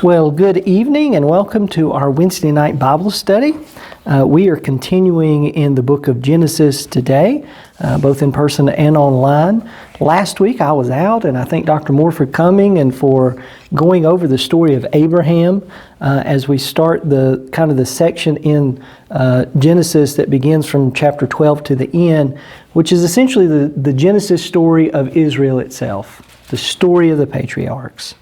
Well, good evening and welcome to our Wednesday night Bible study. We are continuing in the book of Genesis today, both in person and online. Last week I was out, and I thank Dr. Moore for coming and for going over the story of Abraham as we start the section in Genesis that begins from chapter 12 to the end, which is essentially the Genesis story of Israel itself, the story of the patriarchs.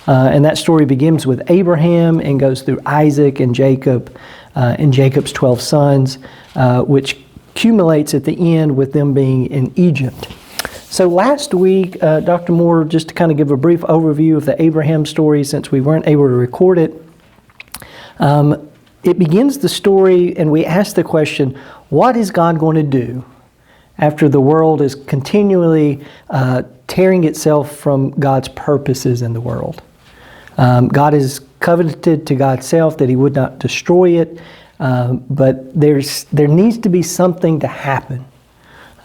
And that story begins with Abraham and goes through Isaac and Jacob and Jacob's 12 sons, which culminates at the end with them being in Egypt. So last week, Dr. Moore, just to kind of give a brief overview of the Abraham story since we weren't able to record it, it begins the story and we ask the question, what is God going to do after the world is continually tearing itself from God's purposes in the world? God is covenanted to God's self that He would not destroy it, but there needs to be something to happen.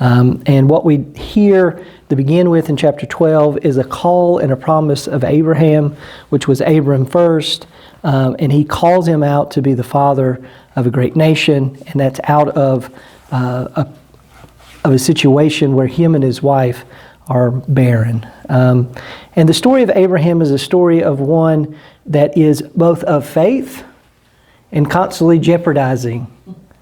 And what we hear to begin with in chapter 12 is a call and a promise of Abraham, which was Abram first, and he calls him out to be the father of a great nation, and that's out of a situation where him and his wife are barren. And the story of Abraham is a story of one that is both of faith and constantly jeopardizing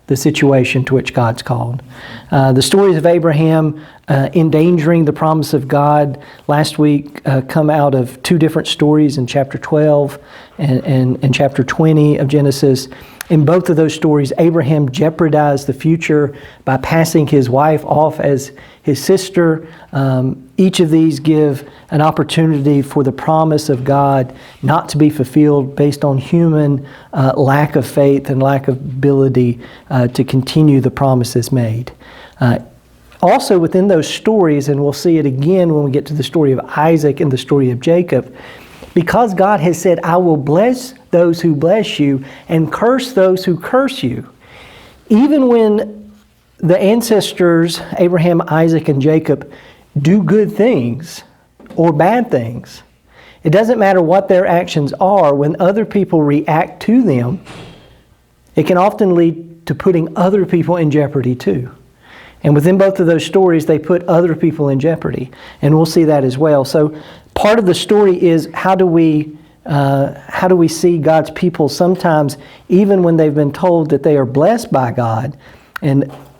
the situation to which God's called. The stories of Abraham endangering the promise of God last week come out of two different stories in chapter 12 and chapter 20 of Genesis. In both of those stories, Abraham jeopardized the future by passing his wife off as his sister. Each of these give an opportunity for the promise of God not to be fulfilled based on human lack of faith and lack of ability to continue the promises made. Also within those stories, and we'll see it again when we get to the story of Isaac and the story of Jacob, because God has said, I will bless those who bless you and curse those who curse you. Even when the ancestors, Abraham, Isaac, and Jacob, do good things or bad things, it doesn't matter what their actions are, when other people react to them, it can often lead to putting other people in jeopardy too. And within both of those stories, they put other people in jeopardy. And we'll see that as well. So part of the story is how do we see God's people sometimes, even when they've been told that they are blessed by God,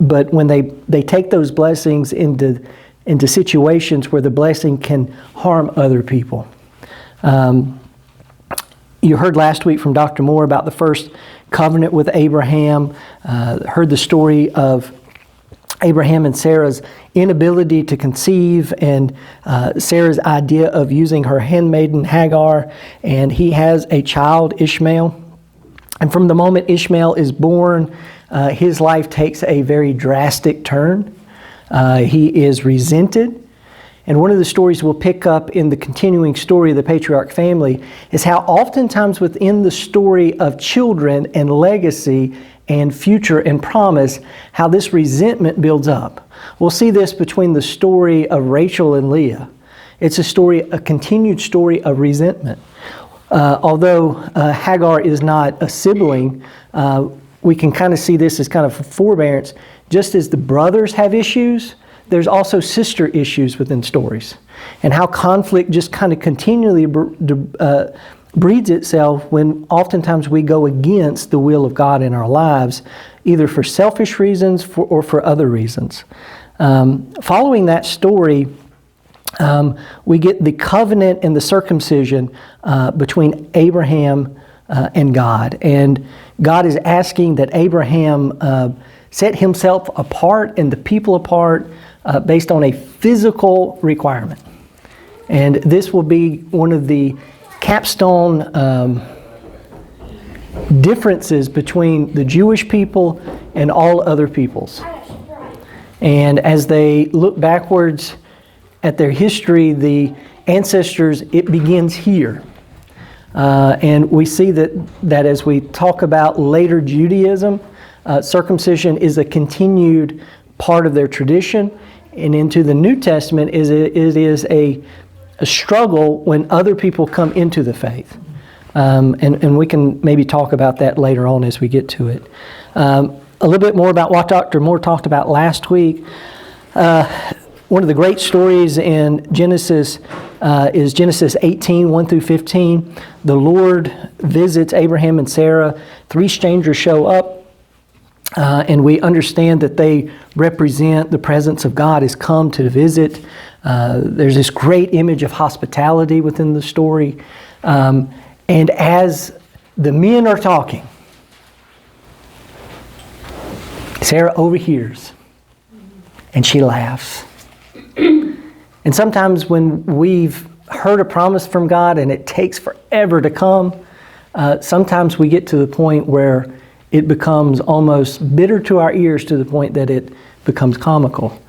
but when they take those blessings into situations where the blessing can harm other people. You heard last week from Dr. Moore about the first covenant with Abraham, heard the story of Abraham and Sarah's inability to conceive, and Sarah's idea of using her handmaiden Hagar, and he has a child, Ishmael. And from the moment Ishmael is born, his life takes a very drastic turn. He is resented. And one of the stories we'll pick up in the continuing story of the patriarch family is how oftentimes within the story of children and legacy and future and promise, how this resentment builds up. We'll see this between the story of Rachel and Leah. It's a continued story of resentment. Although Hagar is not a sibling, we can kind of see this as kind of forbearance. Just as the brothers have issues, there's also sister issues within stories. And how conflict just kind of continually breeds itself when oftentimes we go against the will of God in our lives, either for selfish reasons or for other reasons. Following that story, we get the covenant and the circumcision between Abraham and God. And God is asking that Abraham set himself apart and the people apart based on a physical requirement. And this will be one of the capstone differences between the Jewish people and all other peoples. And as they look backwards at their history, the ancestors, it begins here. And we see that as we talk about later Judaism, circumcision is a continued part of their tradition. And into the New Testament, it is a struggle when other people come into the faith. And we can maybe talk about that later on as we get to it. A little bit more about what Dr. Moore talked about last week. One of the great stories in Genesis is Genesis 18, 1 through 15. The Lord visits Abraham and Sarah. 3 strangers show up, and we understand that they represent the presence of God has come to visit. There's this great image of hospitality within the story. And as the men are talking, Sarah overhears, and she laughs. And sometimes when we've heard a promise from God and it takes forever to come, sometimes we get to the point where it becomes almost bitter to our ears to the point that it becomes comical.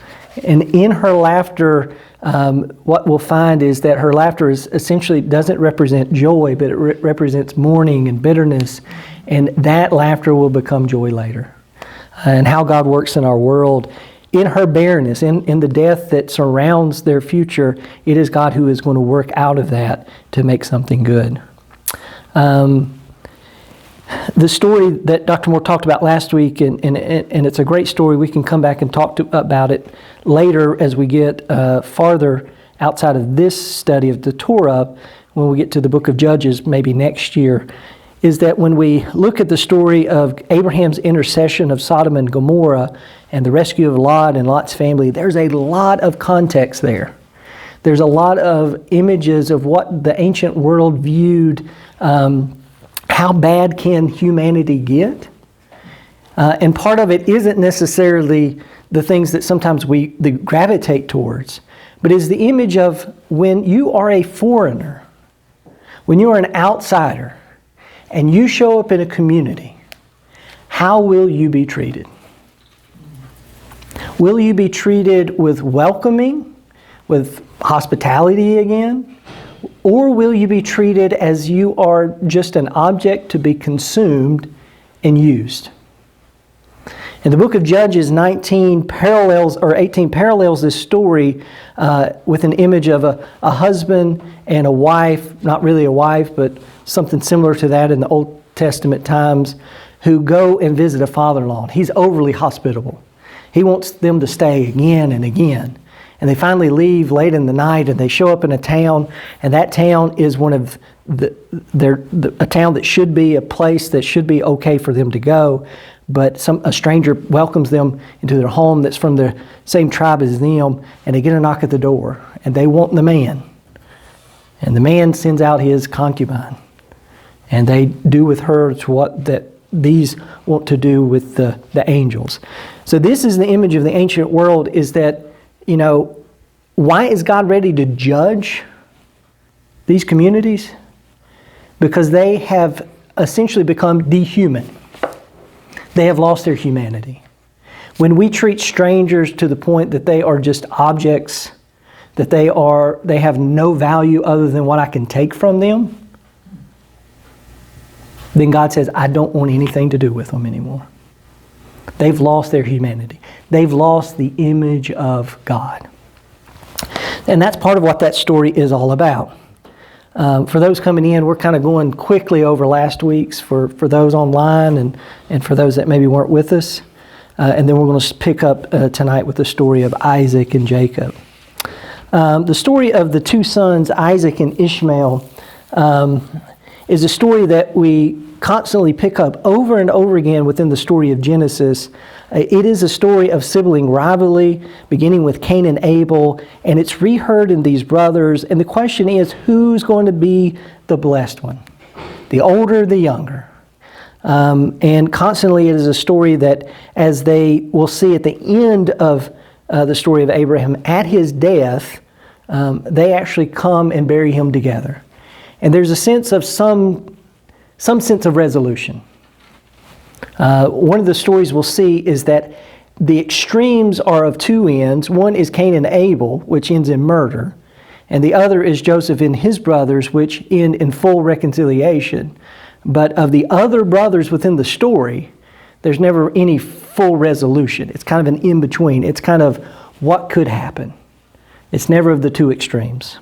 And in her laughter, what we'll find is that her laughter is essentially doesn't represent joy, but it represents mourning and bitterness. And that laughter will become joy later. And how God works in our world, in her barrenness, in the death that surrounds their future, it is God who is going to work out of that to make something good. The story that Dr. Moore talked about last week, and it's a great story. We can come back and talk about it later as we get farther outside of this study of the Torah, when we get to the book of Judges, maybe next year, is that when we look at the story of Abraham's intercession of Sodom and Gomorrah and the rescue of Lot and Lot's family, there's a lot of context there. There's a lot of images of what the ancient world viewed. How bad can humanity get? And part of it isn't necessarily the things that sometimes we gravitate towards, but is the image of when you are a foreigner, when you are an outsider, and you show up in a community, how will you be treated? Will you be treated with welcoming, with hospitality again? Or will you be treated as you are just an object to be consumed and used? And the book of Judges 18 parallels this story with an image of a husband and a wife, not really a wife, but something similar to that in the Old Testament times, who go and visit a father-in-law. He's overly hospitable. He wants them to stay again and again. And they finally leave late in the night, and they show up in a town, and that town is one of a town that should be a place that should be okay for them to go, but a stranger welcomes them into their home that's from the same tribe as them, and they get a knock at the door, and they want the man. And the man sends out his concubine, and they do with her to what that these want to do with the angels. So this is the image of the ancient world, is that, you know, why is God ready to judge these communities? Because they have essentially become dehuman. They have lost their humanity. When we treat strangers to the point that they are just objects, that they have no value other than what I can take from them, then God says, I don't want anything to do with them anymore. They've lost their humanity. They've lost the image of God. And that's part of what that story is all about. For those coming in, we're kind of going quickly over last week's for those online and for those that maybe weren't with us. And then we're going to pick up tonight with the story of Isaac and Jacob. The story of the 2 sons, Isaac and Ishmael, is a story that we constantly pick up over and over again within the story of Genesis. It is a story of sibling rivalry, beginning with Cain and Abel, and it's reheard in these brothers. And the question is, who's going to be the blessed one? The older or the younger? And constantly it is a story that, as they will see at the end of the story of Abraham, at his death, they actually come and bury him together. And there's a sense of some sense of resolution. One of the stories we'll see is that the extremes are of 2 ends. One is Cain and Abel, which ends in murder. And the other is Joseph and his brothers, which end in full reconciliation. But of the other brothers within the story, there's never any full resolution. It's kind of an in-between. It's kind of what could happen. It's never of the 2 extremes.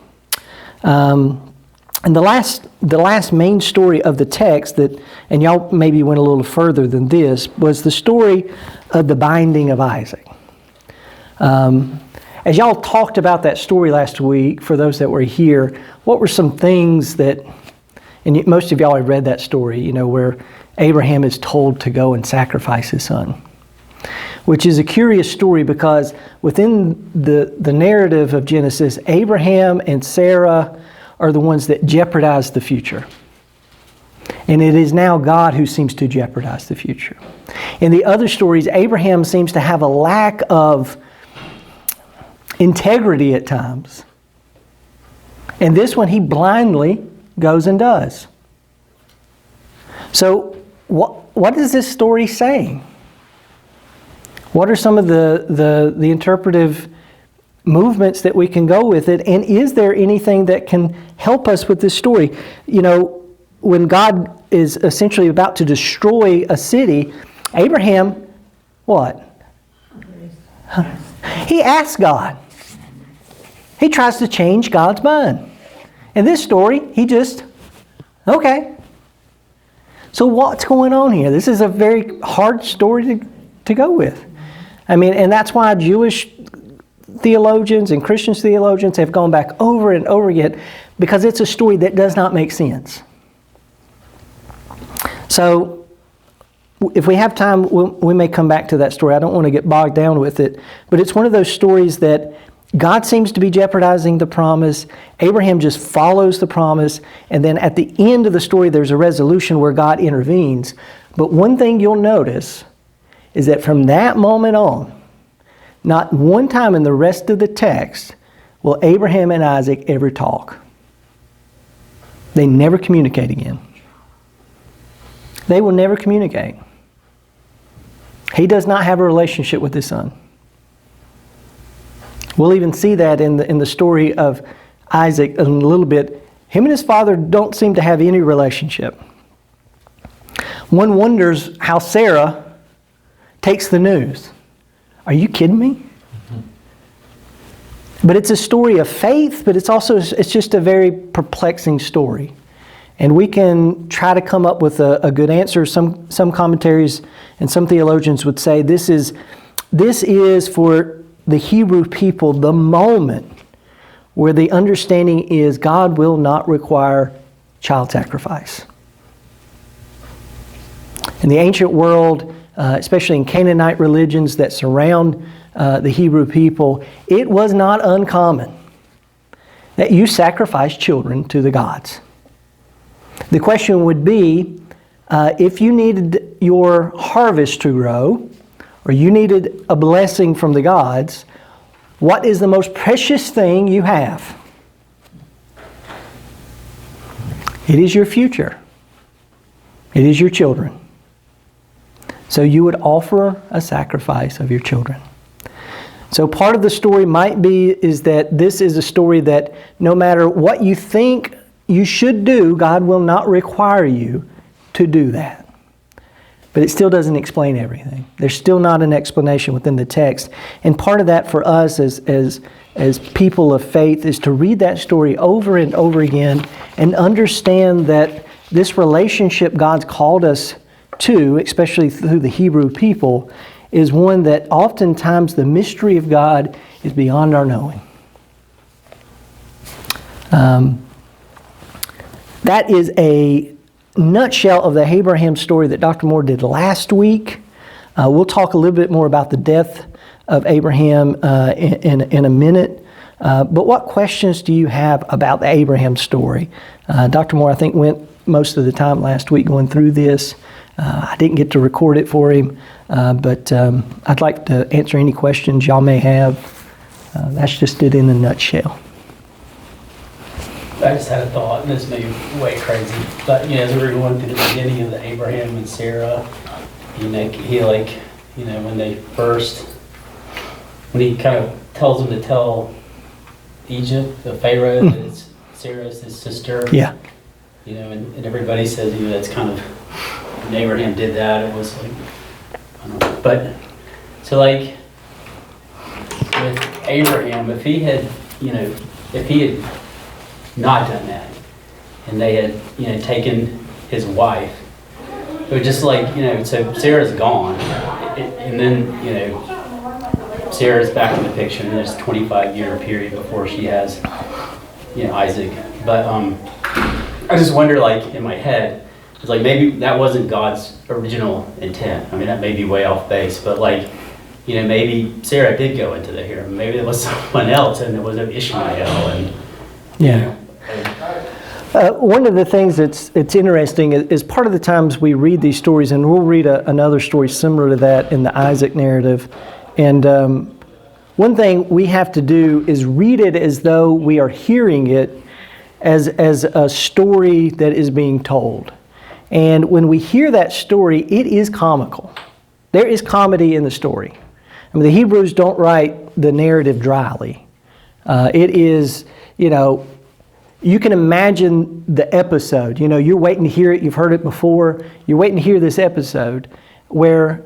And the last main story of the text and y'all maybe went a little further than this, was the story of the binding of Isaac. As y'all talked about that story last week, for those that were here, what were some things that, and most of y'all have read that story, where Abraham is told to go and sacrifice his son, which is a curious story because within the narrative of Genesis, Abraham and Sarah are the ones that jeopardize the future. And it is now God who seems to jeopardize the future. In the other stories, Abraham seems to have a lack of integrity at times. And this one he blindly goes and does. So what is this story saying? What are some of the interpretive movements that we can go with it? And is there anything that can help us with this story? When God is essentially about to destroy a city, Abraham, what? He asks God. He tries to change God's mind. In this story, he just, okay. So what's going on here? This is a very hard story to go with. And that's why Jewish theologians and Christian theologians have gone back over and over again, because it's a story that does not make sense. So if we have time, we may come back to that story. I don't want to get bogged down with it, but it's one of those stories that God seems to be jeopardizing the promise. Abraham just follows the promise, and then at the end of the story there's a resolution where God intervenes. But one thing you'll notice is that from that moment on, not one time in the rest of the text will Abraham and Isaac ever talk. They never communicate again. They will never communicate. He does not have a relationship with his son. We'll even see that in the story of Isaac in a little bit. Him and his father don't seem to have any relationship. One wonders how Sarah takes the news. Are you kidding me? But it's a story of faith, but it's just a very perplexing story. And we can try to come up with a good answer. Some commentaries and some theologians would say this is for the Hebrew people the moment where the understanding is God will not require child sacrifice. In the ancient world, especially in Canaanite religions that surround the Hebrew people, it was not uncommon that you sacrifice children to the gods. The question would be, if you needed your harvest to grow, or you needed a blessing from the gods, what is the most precious thing you have? It is your future. It is your children. So you would offer a sacrifice of your children. So part of the story might be is that this is a story that no matter what you think you should do, God will not require you to do that. But it still doesn't explain everything. There's still not an explanation within the text. And part of that for us as people of faith is to read that story over and over again and understand that this relationship God's called us to, especially through the Hebrew people, is one that oftentimes the mystery of God is beyond our knowing. That is a nutshell of the Abraham story that Dr. Moore did last week. We'll talk a little bit more about the death of Abraham in a minute. But what questions do you have about the Abraham story? Dr. Moore, I think, went most of the time last week going through this. I didn't get to record it for him, but I'd like to answer any questions y'all may have. That's just it in a nutshell. I just had a thought, and this may be way crazy, but as we were going through the beginning of the Abraham and Sarah, when he kind of tells them to tell Egypt, the Pharaoh, that it's Sarah's his sister. Yeah. And everybody says, that's kind of, when Abraham did that, it was like, I don't know. But, so like, with Abraham, if he had not done that, and they had, taken his wife. It was just like, so Sarah's gone, and then, Sarah's back in the picture, and there's a 25-year period before she has, Isaac. But I just wonder, like, in my head, it's like maybe that wasn't God's original intent. I mean, that may be way off base, but like, maybe Sarah did go into the harem. Maybe it was someone else, and it was Ishmael, and one of the things that's interesting is part of the times we read these stories, and we'll read another story similar to that in the Isaac narrative. And one thing we have to do is read it as though we are hearing it as a story that is being told. And when we hear that story, it is comical. There is comedy in the story. I mean, the Hebrews don't write the narrative dryly. It is, you can imagine the episode. You're waiting to hear it. You've heard it before. You're waiting to hear this episode where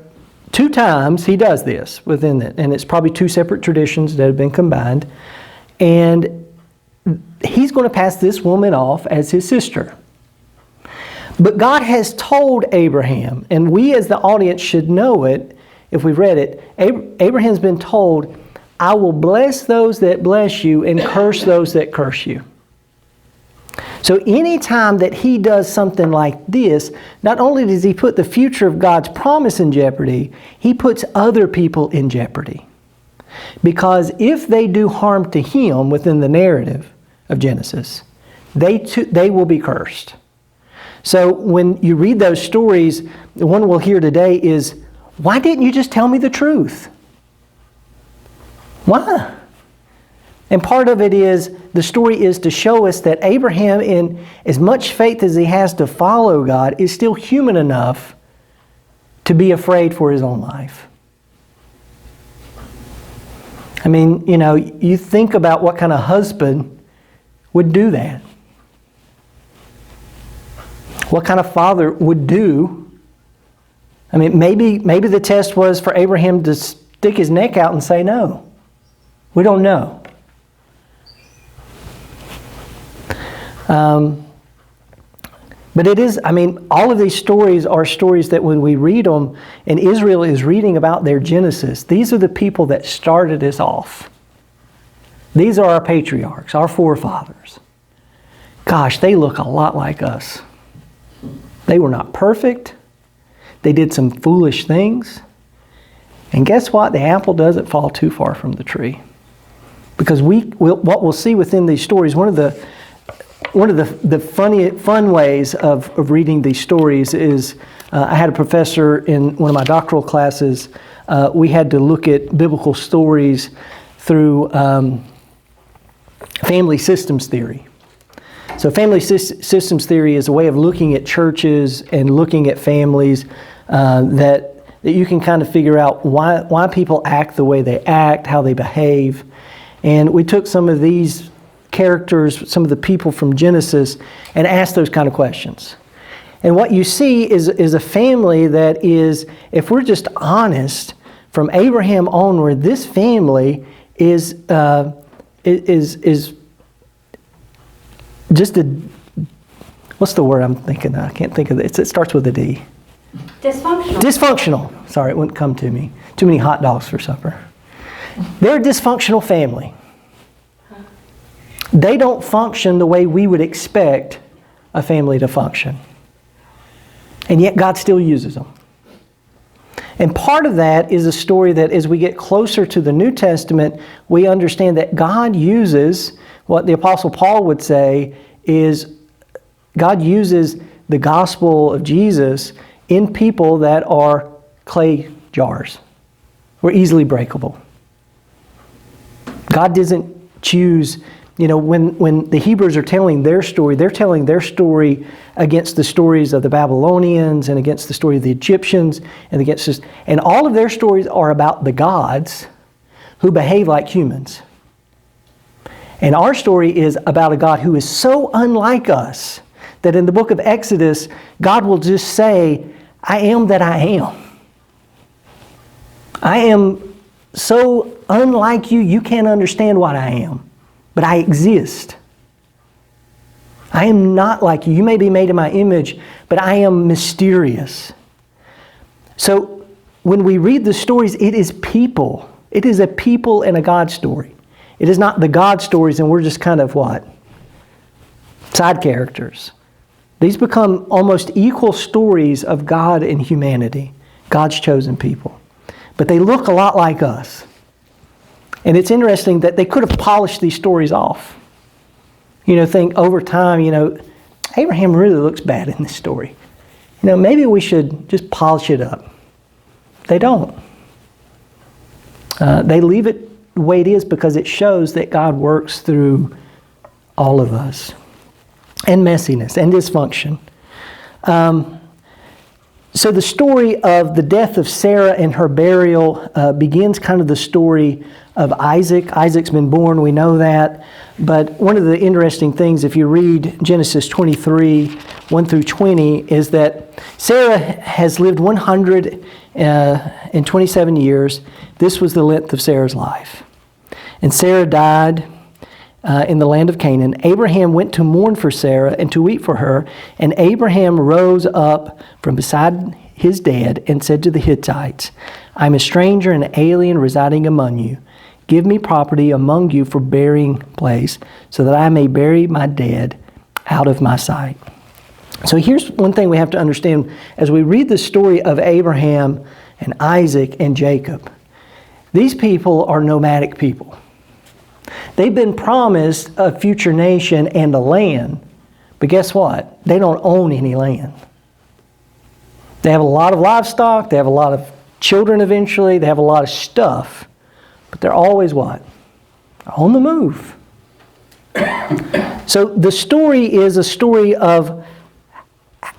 2 times he does this within it. And it's probably 2 separate traditions that have been combined. And he's going to pass this woman off as his sister. But God has told Abraham, and we as the audience should know it if we've read it. Abraham's been told, I will bless those that bless you and curse those that curse you. So anytime that he does something like this, not only does he put the future of God's promise in jeopardy, he puts other people in jeopardy. Because if they do harm to him within the narrative of Genesis, they will be cursed. So when you read those stories, the one we'll hear today is, why didn't you just tell me the truth? Why? And part of it is, the story is to show us that Abraham, in as much faith as he has to follow God, is still human enough to be afraid for his own life. I mean, you think about what kind of husband would do that. What kind of father would do? I mean, maybe the test was for Abraham to stick his neck out and say no. We don't know. But it is, all of these stories are stories that when we read them, and Israel is reading about their Genesis, these are the people that started us off. These are our patriarchs, our forefathers. Gosh, they look a lot like us. They were not perfect. They did some foolish things. And guess what? The apple doesn't fall too far from the tree. Because what we'll see within these stories, one of the fun ways of reading these stories is, I had a professor in one of my doctoral classes, we had to look at biblical stories through family systems theory. So family systems theory is a way of looking at churches and looking at families that you can kind of figure out why people act the way they act, how they behave. And we took some of these characters, some of the people from Genesis, and asked those kind of questions. And what you see is a family that is, if we're just honest, from Abraham onward, this family is just a, what's the word I'm thinking of? I can't think of it. It starts with a D. Dysfunctional. Dysfunctional. Sorry, it wouldn't come to me. Too many hot dogs for supper. They're a dysfunctional family. They don't function the way we would expect a family to function. And yet God still uses them. And part of that is a story that as we get closer to the New Testament, we understand that God uses, what the Apostle Paul would say is, God uses the gospel of Jesus in people that are clay jars. We're easily breakable. God doesn't choose, when the Hebrews are telling their story, they're telling their story against the stories of the Babylonians and against the story of the Egyptians and all of their stories are about the gods who behave like humans. And our story is about a God who is so unlike us that in the book of Exodus, God will just say, I am that I am. I am so unlike you, you can't understand what I am. But I exist. I am not like you. You may be made in my image, but I am mysterious. So when we read the stories, it is people. It is a people and a God story. It is not the God stories and we're just kind of what? Side characters. These become almost equal stories of God and humanity, God's chosen people. But they look a lot like us. And it's interesting that they could have polished these stories off. Think over time, Abraham really looks bad in this story. Maybe we should just polish it up. They don't. They leave it the way it is because it shows that God works through all of us. And messiness and dysfunction. So the story of the death of Sarah and her burial begins kind of the story of Isaac. Isaac's been born, we know that. But one of the interesting things, if you read Genesis 23, 1 through 20, is that Sarah has lived 127 years. This was the length of Sarah's life. And Sarah died in the land of Canaan. Abraham went to mourn for Sarah and to weep for her. And Abraham rose up from beside his dead and said to the Hittites, I am a stranger and an alien residing among you. Give me property among you for burying place, so that I may bury my dead out of my sight. So here's one thing we have to understand as we read the story of Abraham and Isaac and Jacob. These people are nomadic people. They've been promised a future nation and a land, but guess what? They don't own any land. They have a lot of livestock, they have a lot of children eventually, they have a lot of stuff, but they're always what? On the move. So the story is a story of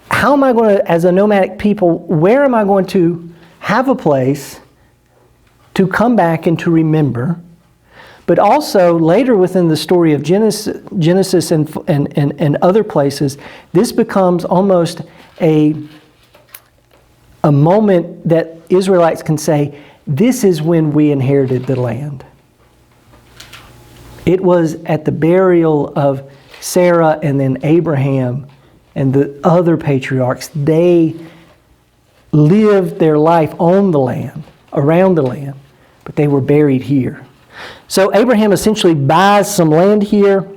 how am I going to, as a nomadic people, where am I going to have a place to come back and to remember? But also, later within the story of Genesis and other places, this becomes almost a moment that Israelites can say, this is when we inherited the land. It was at the burial of Sarah and then Abraham and the other patriarchs. They lived their life on the land, around the land, but they were buried here. So Abraham essentially buys some land here.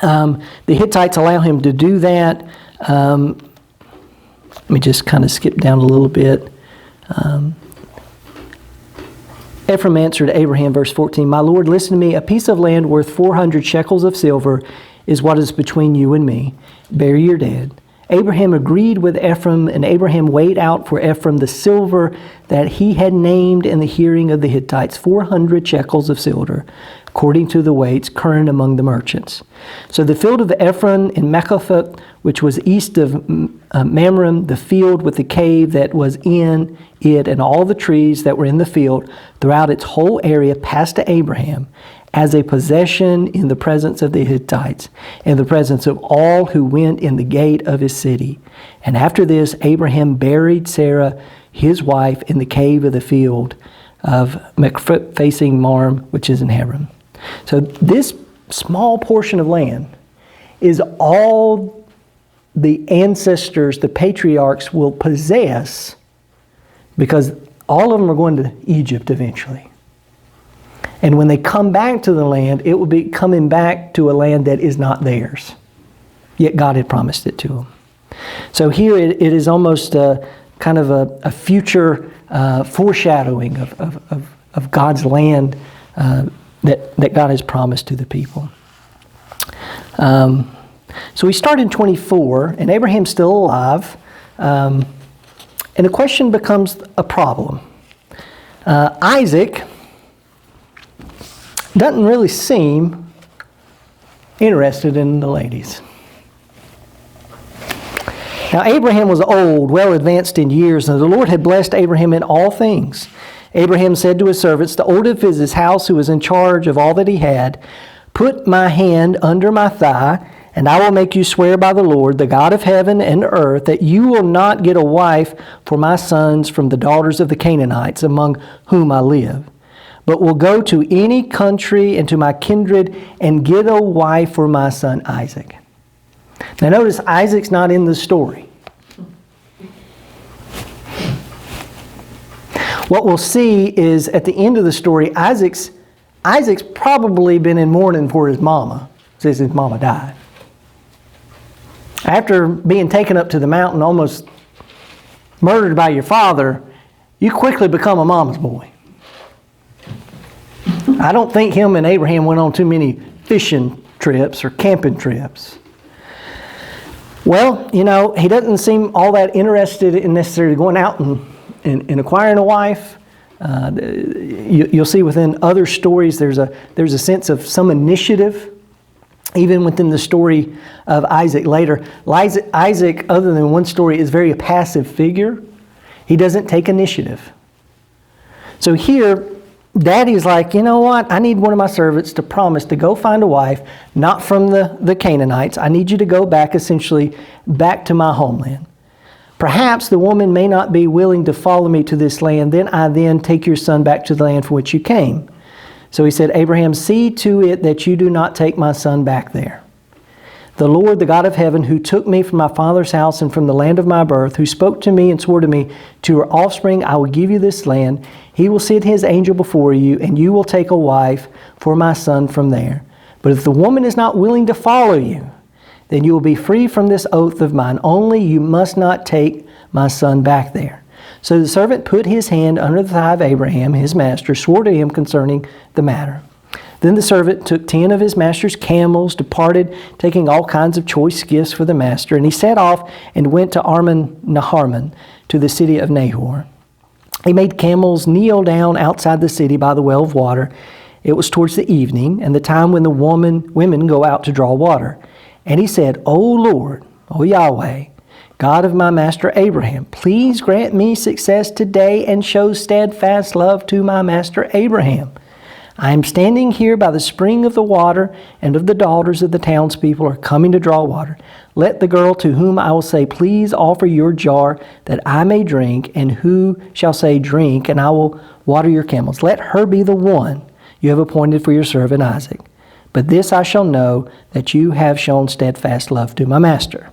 The Hittites allow him to do that. Let me just kind of skip down a little bit. Ephraim answered Abraham, verse 14, My Lord, listen to me. A piece of land worth 400 shekels of silver is what is between you and me. Bury your dead. Abraham agreed with Ephraim, and Abraham weighed out for Ephraim the silver that he had named in the hearing of the Hittites, 400 shekels of silver, according to the weights current among the merchants. So the field of Ephraim in Mekophath, which was east of Mamre, the field with the cave that was in it, and all the trees that were in the field throughout its whole area, passed to Abraham as a possession in the presence of the Hittites, in the presence of all who went in the gate of his city. And after this, Abraham buried Sarah, his wife, in the cave of the field of Mekophath facing Mamre, which is in Hebron. So this small portion of land is all the ancestors, the patriarchs, will possess, because all of them are going to Egypt eventually. And when they come back to the land, it will be coming back to a land that is not theirs. Yet God had promised it to them. So here it is almost kind of a future foreshadowing of God's land that God has promised to the people. So we start in 24, and Abraham's still alive. And the question becomes a problem. Isaac doesn't really seem interested in the ladies. Now Abraham was old, well advanced in years, and the Lord had blessed Abraham in all things. Abraham said to his servants, the oldest of his house, who was in charge of all that he had, put my hand under my thigh, and I will make you swear by the Lord, the God of heaven and earth, that you will not get a wife for my sons from the daughters of the Canaanites, among whom I live, but will go to any country and to my kindred and get a wife for my son Isaac. Now notice Isaac's not in the story. What we'll see is at the end of the story, Isaac's probably been in mourning for his mama, since his mama died. After being taken up to the mountain, almost murdered by your father, you quickly become a mama's boy. I don't think him and Abraham went on too many fishing trips or camping trips. Well, he doesn't seem all that interested in necessarily going out and acquiring a wife. You'll see within other stories there's a sense of some initiative, even within the story of Isaac later. Isaac, other than one story, is very a passive figure. He doesn't take initiative. So here, Daddy's like, you know what? I need one of my servants to promise to go find a wife, not from the Canaanites. I need you to go back, essentially, back to my homeland. Perhaps the woman may not be willing to follow me to this land. Then I take your son back to the land from which you came. So he said, Abraham, see to it that you do not take my son back there. The Lord, the God of heaven, who took me from my father's house and from the land of my birth, who spoke to me and swore to me, to your offspring I will give you this land. He will send his angel before you, and you will take a wife for my son from there. But if the woman is not willing to follow you, then you will be free from this oath of mine. Only you must not take my son back there. So the servant put his hand under the thigh of Abraham, his master, swore to him concerning the matter. Then the servant took 10 of his master's camels, departed, taking all kinds of choice gifts for the master, and he set off and went to Arman-Naharman, to the city of Nahor. He made camels kneel down outside the city by the well of water. It was towards the evening, and the time when the women go out to draw water. And he said, O Lord, O Yahweh, God of my master Abraham, please grant me success today and show steadfast love to my master Abraham. I am standing here by the spring of the water, and of the daughters of the townspeople are coming to draw water. Let the girl to whom I will say, please offer your jar that I may drink, and who shall say, drink, and I will water your camels. Let her be the one you have appointed for your servant Isaac. But this I shall know, that you have shown steadfast love to my master.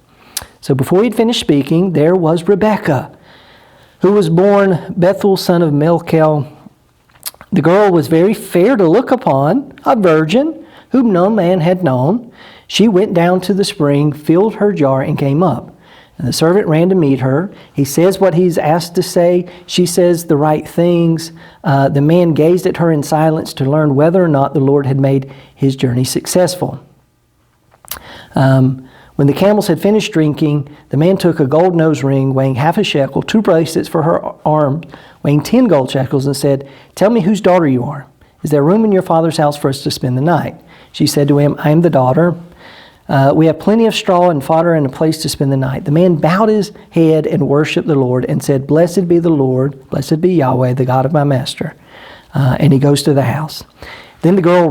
So before he'd finished speaking, there was Rebekah, who was born Bethuel, son of Milcah. The girl was very fair to look upon, a virgin, whom no man had known. She went down to the spring, filled her jar, and came up. And the servant ran to meet her. He says what he's asked to say. She says the right things. The man gazed at her in silence to learn whether or not the Lord had made his journey successful. When the camels had finished drinking, the man took a gold nose ring weighing half a shekel, 2 bracelets for her arm weighing 10 gold shekels, and said, tell me whose daughter you are. Is there room in your father's house for us to spend the night? She said to him, I am the daughter. We have plenty of straw and fodder and a place to spend the night. The man bowed his head and worshiped the Lord and said, blessed be the Lord, blessed be Yahweh, the God of my master. And he goes to the house. Then the girl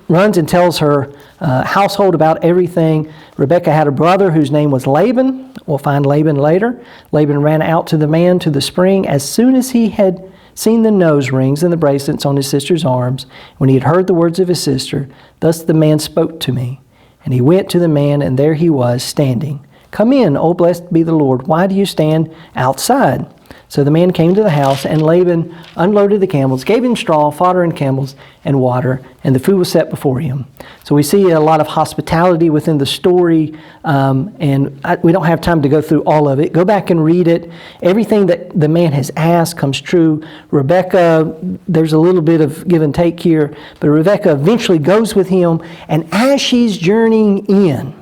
runs and tells her household about everything. Rebekah had a brother whose name was Laban. We'll find Laban later. Laban ran out to the man to the spring as soon as he had seen the nose rings and the bracelets on his sister's arms. When he had heard the words of his sister, thus the man spoke to me. And he went to the man, and there he was standing. Come in, O blessed be the Lord. Why do you stand outside? So the man came to the house, and Laban unloaded the camels, gave him straw, fodder, and camels, and water, and the food was set before him. So we see a lot of hospitality within the story, and we don't have time to go through all of it. Go back and read it. Everything that the man has asked comes true. Rebekah, there's a little bit of give and take here, but Rebekah eventually goes with him, and as she's journeying in,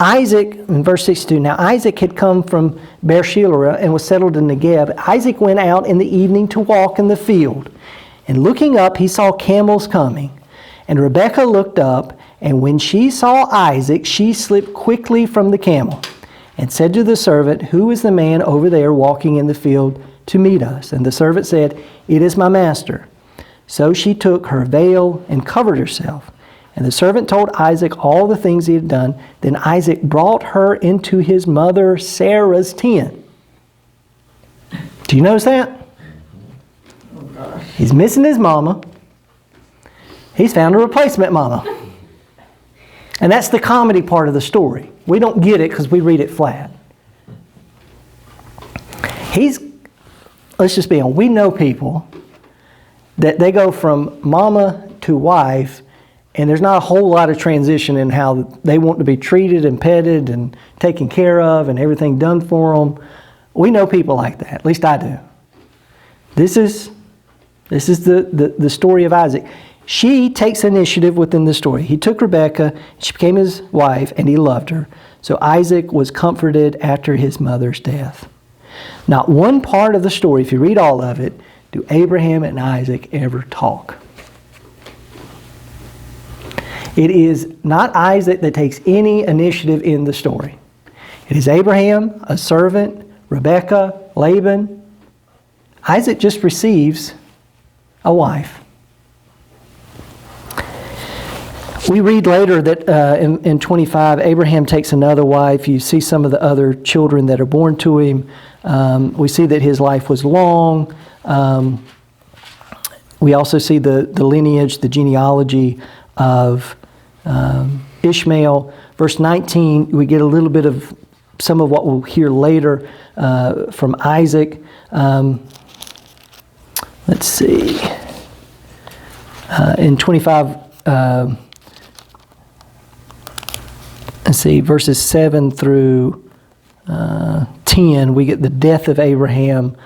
Isaac, in verse 62, now Isaac had come from Beersheba and was settled in Negeb. Isaac went out in the evening to walk in the field. And looking up, he saw camels coming. And Rebekah looked up, and when she saw Isaac, she slipped quickly from the camel and said to the servant, who is the man over there walking in the field to meet us? And the servant said, it is my master. So she took her veil and covered herself. And the servant told Isaac all the things he had done. Then Isaac brought her into his mother Sarah's tent. Do you notice that? He's missing his mama. He's found a replacement mama. And that's the comedy part of the story. We don't get it because we read it flat. Let's just be honest, we know people that they go from mama to wife, and there's not a whole lot of transition in how they want to be treated and petted and taken care of and everything done for them. We know people like that. At least I do. This is the story of Isaac. She takes initiative within the story. He took Rebekah, she became his wife, and he loved her. So Isaac was comforted after his mother's death. Not one part of the story, if you read all of it, do Abraham and Isaac ever talk. It is not Isaac that takes any initiative in the story. It is Abraham, a servant, Rebekah, Laban. Isaac just receives a wife. We read later that in 25, Abraham takes another wife. You see some of the other children that are born to him. We see that his life was long. We also see the lineage, the genealogy of Ishmael. Verse 19, we get a little bit of some of what we'll hear later from Isaac. Let's see. In 25, let's see, verses 7 through 10, we get the death of Abraham.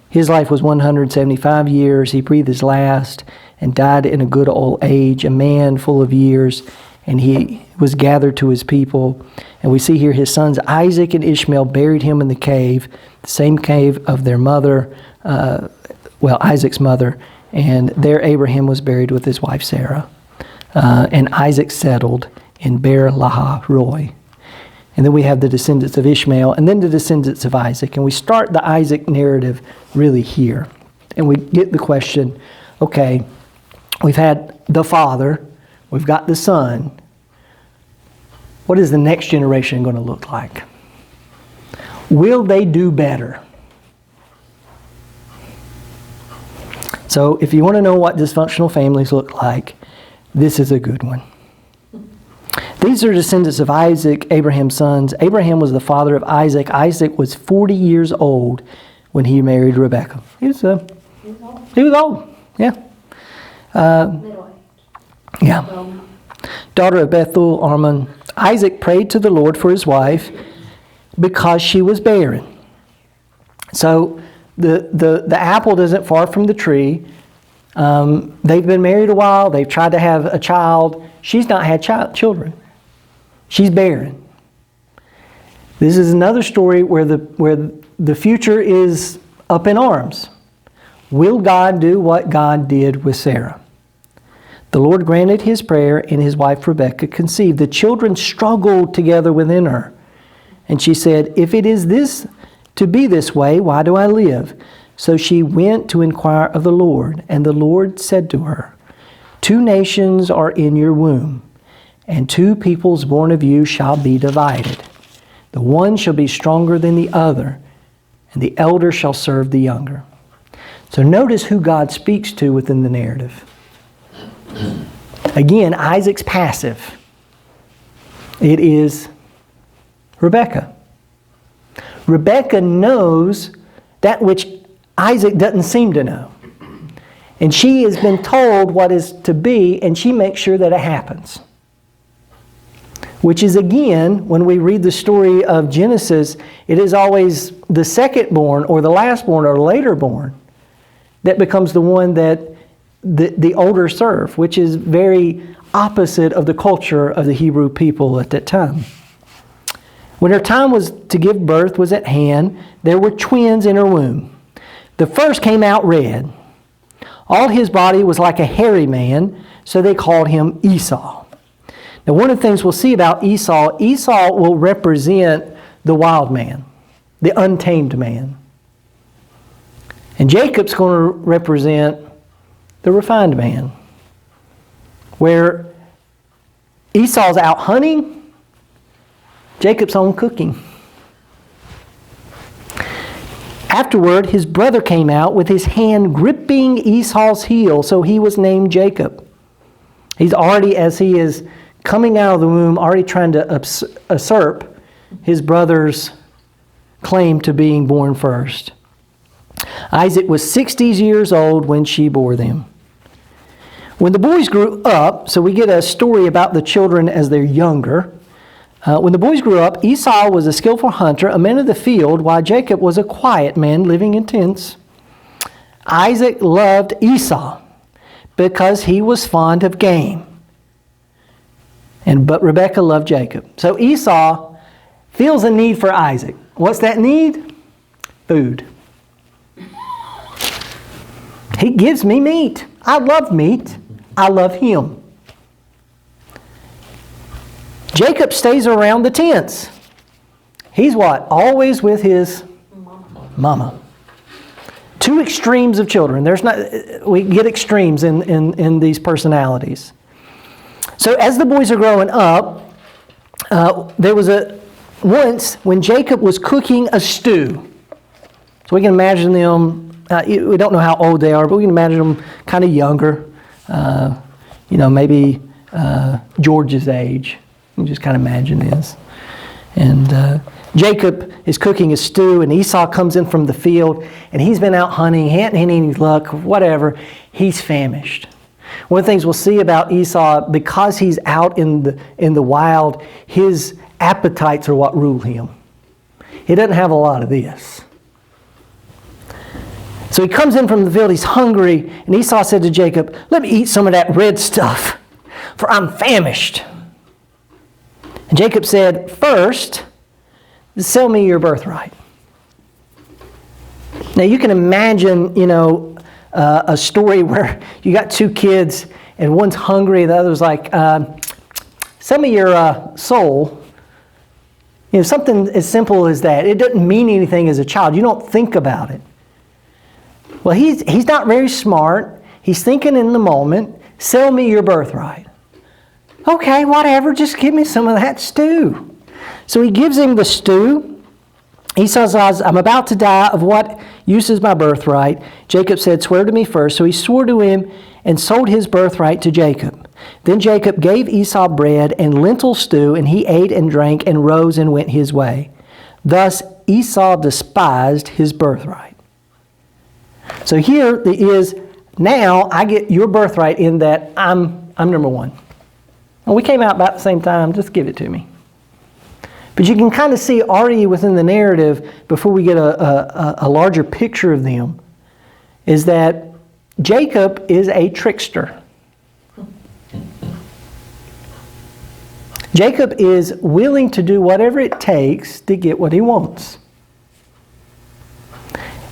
His life was 175 years. He breathed his last and died in a good old age, a man full of years, and he was gathered to his people. And we see here his sons Isaac and Ishmael buried him in the cave, the same cave of their mother, Isaac's mother, and there Abraham was buried with his wife Sarah. And Isaac settled in Beer Lahai Roi. And then we have the descendants of Ishmael, and then the descendants of Isaac. And we start the Isaac narrative really here. And we get the question, okay, we've had the father, we've got the son. What is the next generation going to look like? Will they do better? So if you want to know what dysfunctional families look like, this is a good one. These are descendants of Isaac, Abraham's sons. Abraham was the father of Isaac. Isaac was 40 years old when he married Rebekah. He was old. Yeah. Yeah. Daughter of Bethuel, Armon. Isaac prayed to the Lord for his wife because she was barren. So the apple isn't far from the tree. They've been married a while. They've tried to have a child. She's not had children. She's barren. This is another story where the future is up in arms. Will God do what God did with Sarah? The Lord granted his prayer, and his wife Rebekah conceived. The children struggled together within her. And she said, if it is this to be this way, why do I live? So she went to inquire of the Lord, and the Lord said to her, 2 nations are in your womb, and 2 peoples born of you shall be divided. The one shall be stronger than the other, and the elder shall serve the younger. So notice who God speaks to within the narrative. Again, Isaac's passive. It is Rebekah. Rebekah knows that which Isaac doesn't seem to know. And she has been told what is to be, and she makes sure that it happens. Which is, again, when we read the story of Genesis, it is always the second born or the last born or later born that becomes the one that the older serve, which is very opposite of the culture of the Hebrew people at that time. When her time was to give birth was at hand, there were twins in her womb. The first came out red. All his body was like a hairy man, so they called him Esau. Now, one of the things we'll see about Esau will represent the wild man, the untamed man. And Jacob's going to represent the refined man, where Esau's out hunting, Jacob's home cooking. Afterward, his brother came out with his hand gripping Esau's heel, so he was named Jacob. He's already, as he is coming out of the womb, already trying to usurp his brother's claim to being born first. Isaac was 60 years old when she bore them. When the boys grew up, so we get a story about the children as they're younger. When the boys grew up, Esau was a skillful hunter, a man of the field, while Jacob was a quiet man living in tents. Isaac loved Esau because he was fond of game. But Rebekah loved Jacob. So Esau feels a need for Isaac. What's that need? Food. He gives me meat. I love meat. I love him. Jacob stays around the tents. He's what? Always with his mama. Two extremes of children. We get extremes in these personalities. So as the boys are growing up, there was once when Jacob was cooking a stew. So we can imagine them, we don't know how old they are, but we can imagine them kind of younger. Maybe George's age. You can just kind of imagine this. And Jacob is cooking a stew, and Esau comes in from the field, and he's been out hunting, he hadn't had any luck, whatever. He's famished. One of the things we'll see about Esau, because he's out in the wild, his appetites are what rule him. He doesn't have a lot of this. So he comes in from the field, he's hungry, and Esau said to Jacob, "Let me eat some of that red stuff, for I'm famished." And Jacob said, "First, sell me your birthright." Now you can imagine, a story where you got two kids and one's hungry, the other's like, "Sell me your soul." Something as simple as that. It doesn't mean anything as a child. You don't think about it. Well, he's not very smart. He's thinking in the moment, "Sell me your birthright." Okay, whatever, just give me some of that stew. So he gives him the stew. He says, "I'm about to die. Of what use is my birthright?" Jacob said, "Swear to me first." So he swore to him and sold his birthright to Jacob. Then Jacob gave Esau bread and lentil stew, and he ate and drank and rose and went his way. Thus Esau despised his birthright. So here it is, now I get your birthright in that I'm number one. And we came out about the same time, just give it to me. But you can kind of see already within the narrative, before we get a larger picture of them, is that Jacob is a trickster. Jacob is willing to do whatever it takes to get what he wants.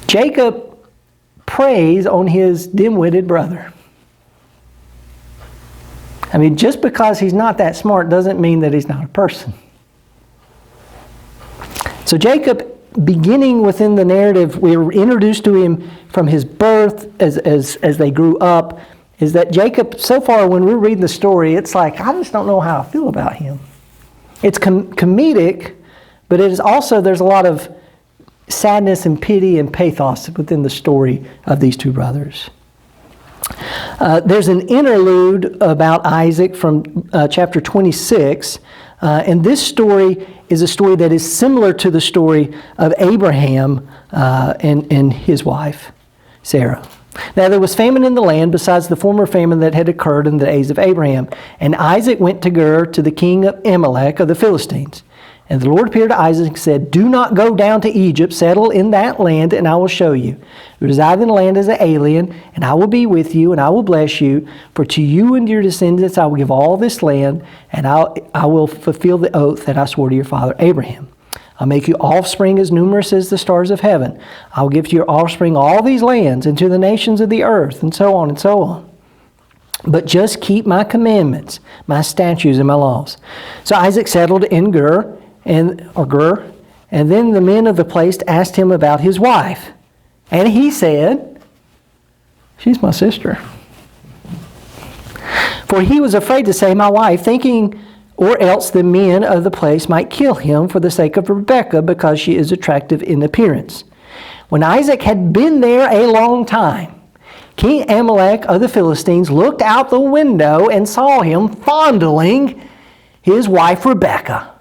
Jacob preys on his dim-witted brother. Just because he's not that smart doesn't mean that he's not a person. So Jacob, beginning within the narrative, we were introduced to him from his birth as they grew up, is that Jacob, so far when we're reading the story, it's like, I just don't know how I feel about him. It's comedic, but it is also, there's a lot of sadness and pity and pathos within the story of these two brothers. There's an interlude about Isaac from chapter 26, and this story is a story that is similar to the story of Abraham and his wife, Sarah. Now there was famine in the land besides the former famine that had occurred in the days of Abraham. And Isaac went to Gur to the king of Amalek of the Philistines. And the Lord appeared to Isaac and said, "Do not go down to Egypt, settle in that land, and I will show you. Reside in the land as an alien, and I will be with you, and I will bless you. For to you and your descendants I will give all this land, and I will fulfill the oath that I swore to your father Abraham. I'll make you offspring as numerous as the stars of heaven. I will give to your offspring all these lands, and to the nations of the earth," and so on and so on. "But just keep my commandments, my statutes, and my laws." So Isaac settled in Gur, and then the men of the place asked him about his wife. And he said, "She's my sister." For he was afraid to say "my wife," thinking, or else the men of the place might kill him for the sake of Rebekah, because she is attractive in appearance. When Isaac had been there a long time, King Amalek of the Philistines looked out the window and saw him fondling his wife Rebekah.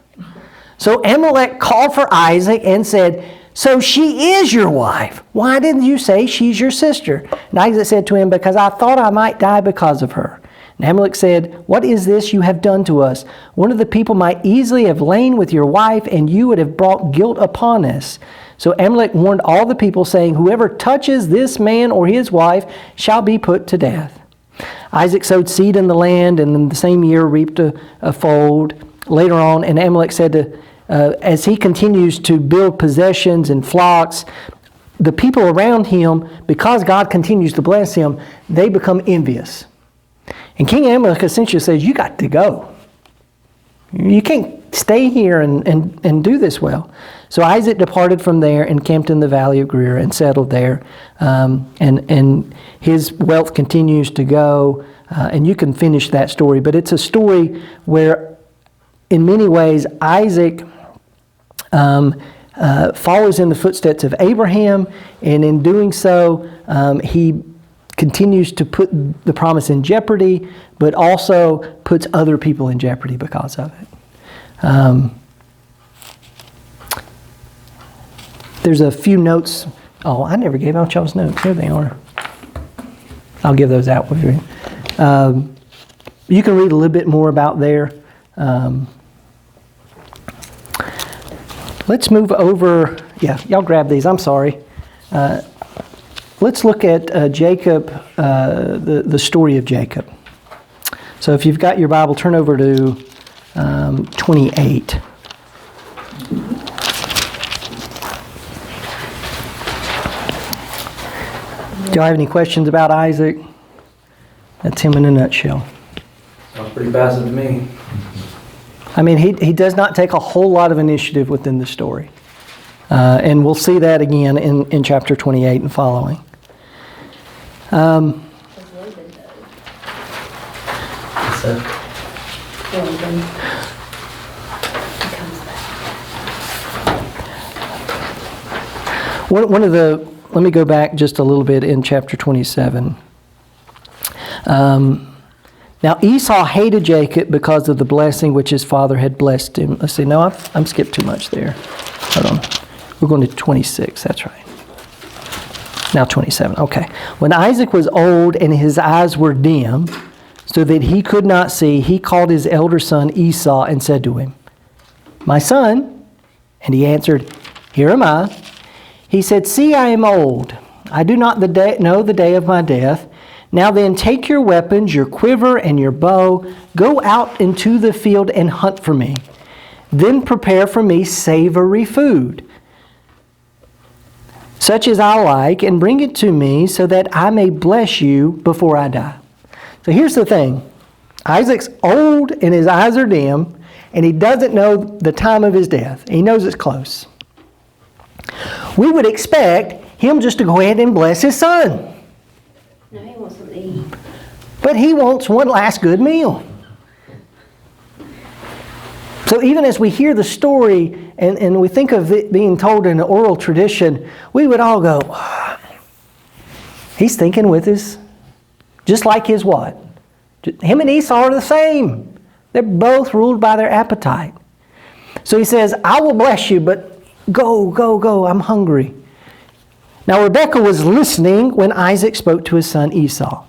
So Amalek called for Isaac and said, so she is your wife. Why didn't you say she's your sister? And Isaac said to him, because I thought I might die because of her. And Amalek said, what is this you have done to us? One of the people might easily have lain with your wife, and you would have brought guilt upon us. So Amalek warned all the people, saying, whoever touches this man or his wife shall be put to death. Isaac sowed seed in the land, and in the same year reaped a fold. Later on, and Amalek said to as he continues to build possessions and flocks, the people around him, because God continues to bless him, they become envious. And King Amalek essentially says, you got to go. You can't stay here and do this well. So Isaac departed from there and camped in the valley of Greer and settled there. And his wealth continues to go. And you can finish that story. But it's a story where, in many ways, Isaac follows in the footsteps of Abraham, and in doing so, he continues to put the promise in jeopardy, but also puts other people in jeopardy because of it. There's a few notes. Oh, I never gave out y'all's notes. Here they are. I'll give those out with you. You can read a little bit more about there. Let's move over. Yeah, y'all grab these. I'm sorry. Let's look at Jacob, the story of Jacob. So if you've got your Bible, turn over to 28. Do y'all have any questions about Isaac? That's him in a nutshell. Sounds pretty passive to me. I mean, he does not take a whole lot of initiative within the story. And we'll see that again in chapter 28 and following. Let me go back just a little bit in chapter 27. Now Esau hated Jacob because of the blessing which his father had blessed him. Let's see, no, I'm skipped too much there. Hold on. We're going to 26, that's right. Now 27, okay. When Isaac was old and his eyes were dim, so that he could not see, he called his elder son Esau and said to him, my son. And he answered, here am I. He said, see, I am old. I do not know the day of my death. Now then, take your weapons, your quiver and your bow, go out into the field and hunt for me. Then prepare for me savory food, such as I like, and bring it to me so that I may bless you before I die. So here's the thing. Isaac's old and his eyes are dim, and he doesn't know the time of his death. He knows it's close. We would expect him just to go ahead and bless his son. No, he wants to eat. But he wants one last good meal. So even as we hear the story and we think of it being told in an oral tradition, we would all go, he's thinking with his, just like his what? Him and Esau are the same. They're both ruled by their appetite. So he says, I will bless you, but go, I'm hungry. Now Rebekah was listening when Isaac spoke to his son Esau.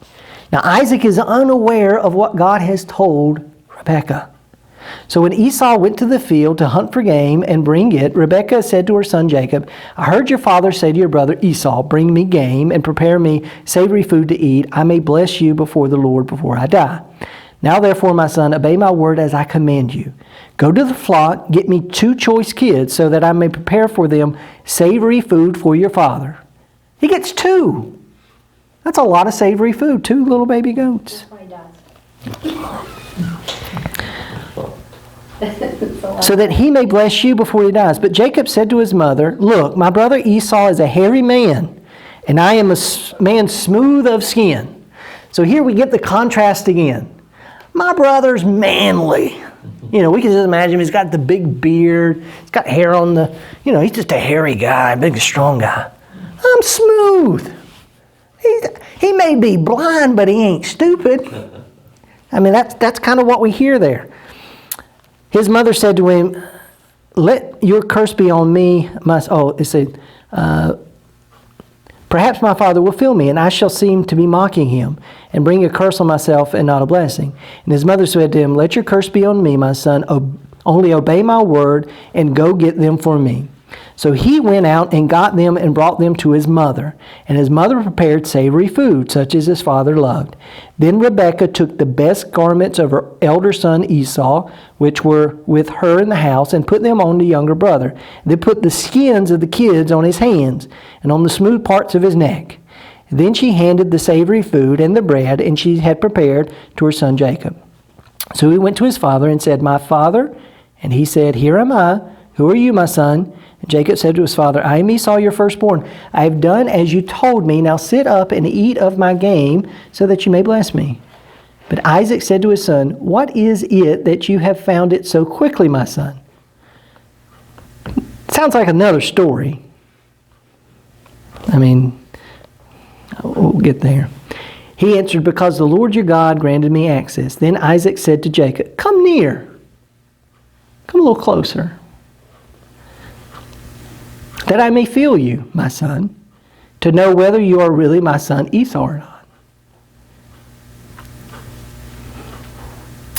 Now Isaac is unaware of what God has told Rebekah. So when Esau went to the field to hunt for game and bring it, Rebekah said to her son Jacob, I heard your father say to your brother Esau, bring me game and prepare me savory food to eat. I may bless you before the Lord before I die. Now therefore, my son, obey my word as I command you. Go to the flock, get me 2 choice kids so that I may prepare for them savory food for your father. He gets 2. That's a lot of savory food. 2 little baby goats. That's why he dies. So that he may bless you before he dies. But Jacob said to his mother, look, my brother Esau is a hairy man, and I am a man smooth of skin. So here we get the contrast again. My brother's manly. You know, we can just imagine him. He's got the big beard. He's got hair on the, he's just a hairy guy, big, strong guy. I'm smooth. He may be blind, but he ain't stupid. I mean, that's kind of what we hear there. His mother said to him, let your curse be on me. It said, perhaps my father will feel me, and I shall seem to be mocking him, and bring a curse on myself and not a blessing. And his mother said to him, let your curse be on me, my son. Only obey my word, and go get them for me. So he went out and got them and brought them to his mother. And his mother prepared savory food, such as his father loved. Then Rebekah took the best garments of her elder son Esau, which were with her in the house, and put them on the younger brother. They put the skins of the kids on his hands and on the smooth parts of his neck. Then she handed the savory food and the bread, and she had prepared to her son Jacob. So he went to his father and said, my father? And he said, here am I. Who are you, my son? And Jacob said to his father, I am Esau, your firstborn. I have done as you told me. Now sit up and eat of my game, so that you may bless me. But Isaac said to his son, what is it that you have found it so quickly, my son? Sounds like another story. We'll get there. He answered, because the Lord your God granted me access. Then Isaac said to Jacob, come near. Come a little closer, that I may feel you, my son, to know whether you are really my son Esau or not.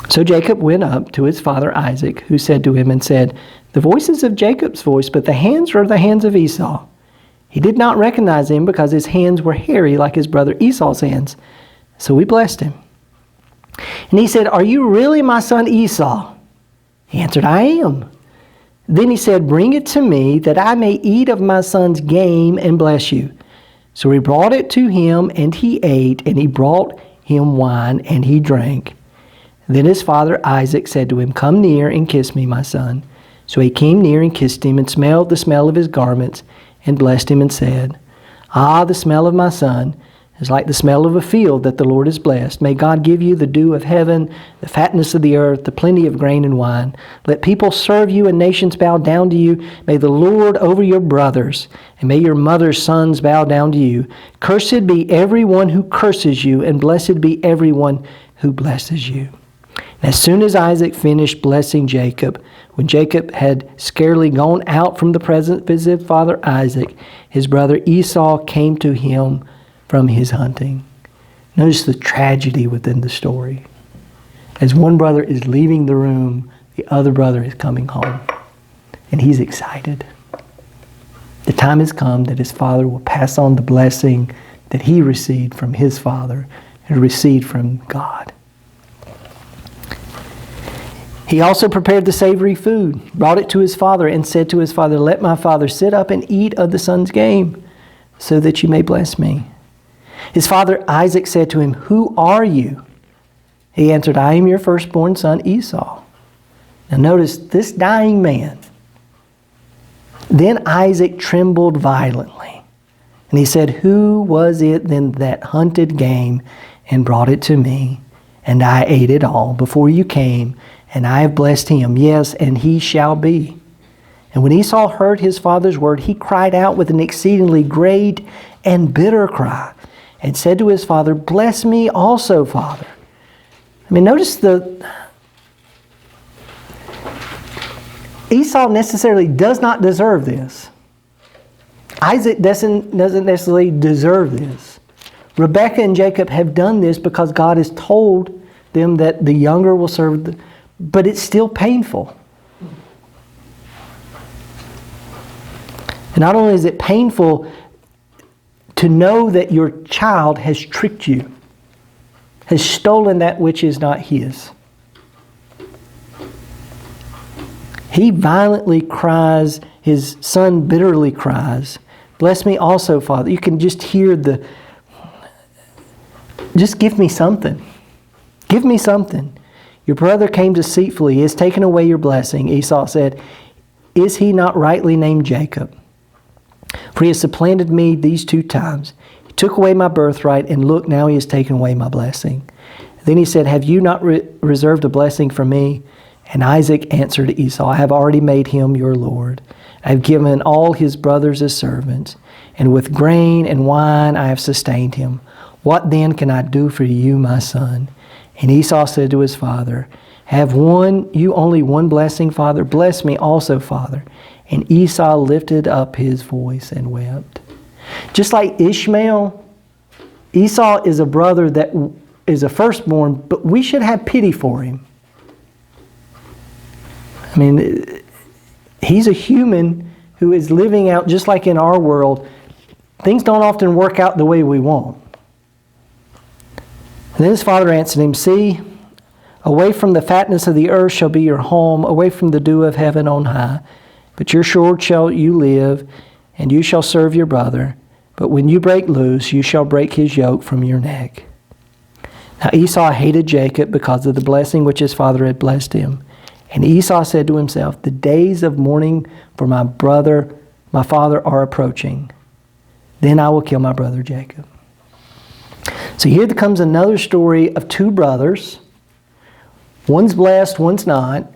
So Jacob went up to his father Isaac, who said to him and said, the voice is of Jacob's voice, but the hands are the hands of Esau. He did not recognize him because his hands were hairy like his brother Esau's hands. So he blessed him. And he said, are you really my son Esau? He answered, I am. Then he said, bring it to me, that I may eat of my son's game and bless you. So he brought it to him, and he ate, and he brought him wine, and he drank. Then his father Isaac said to him, come near and kiss me, my son. So he came near and kissed him, and smelled the smell of his garments, and blessed him, and said, ah, the smell of my son is like the smell of a field that the Lord has blessed. May God give you the dew of heaven, the fatness of the earth, the plenty of grain and wine. Let people serve you and nations bow down to you. May the Lord over your brothers, and may your mother's sons bow down to you. Cursed be everyone who curses you, and blessed be everyone who blesses you. And as soon as Isaac finished blessing Jacob, when Jacob had scarcely gone out from the presence of his father Isaac, his brother Esau came to him from his hunting. Notice the tragedy within the story. As one brother is leaving the room, the other brother is coming home. And he's excited. The time has come that his father will pass on the blessing that he received from his father and received from God. He also prepared the savory food, brought it to his father, and said to his father, let my father sit up and eat of the son's game, so that you may bless me. His father Isaac said to him, who are you? He answered, I am your firstborn son Esau. Now notice this dying man. Then Isaac trembled violently. And he said, who was it then that hunted game and brought it to me? And I ate it all before you came, and I have blessed him. Yes, and he shall be. And when Esau heard his father's word, he cried out with an exceedingly great and bitter cry, and said to his father, bless me also, father. Notice Esau necessarily does not deserve this. Isaac doesn't necessarily deserve this. Rebekah and Jacob have done this because God has told them that the younger will serve, but it's still painful. And not only is it painful to know that your child has tricked you, has stolen that which is not his. He violently cries, his son bitterly cries, bless me also, Father. You can just hear just give me something. Give me something. Your brother came deceitfully. He has taken away your blessing. Esau said, is he not rightly named Jacob? For he has supplanted me these 2 times. He took away my birthright, and look, now he has taken away my blessing. Then he said, have you not reserved a blessing for me? And Isaac answered Esau, I have already made him your Lord. I have given all his brothers as servants, and with grain and wine I have sustained him. What then can I do for you, my son? And Esau said to his father, Have you only one blessing, Father? Bless me also, Father. And Esau lifted up his voice and wept. Just like Ishmael, Esau is a brother that is a firstborn, but we should have pity for him. I mean, he's a human who is living out just like in our world. Things don't often work out the way we want. And then his father answered him, See, away from the fatness of the earth shall be your home, away from the dew of heaven on high. But your sword shall you live, and you shall serve your brother. But when you break loose, you shall break his yoke from your neck. Now Esau hated Jacob because of the blessing which his father had blessed him. And Esau said to himself, The days of mourning for my father are approaching. Then I will kill my brother Jacob. So here comes another story of two brothers. One's blessed, one's not.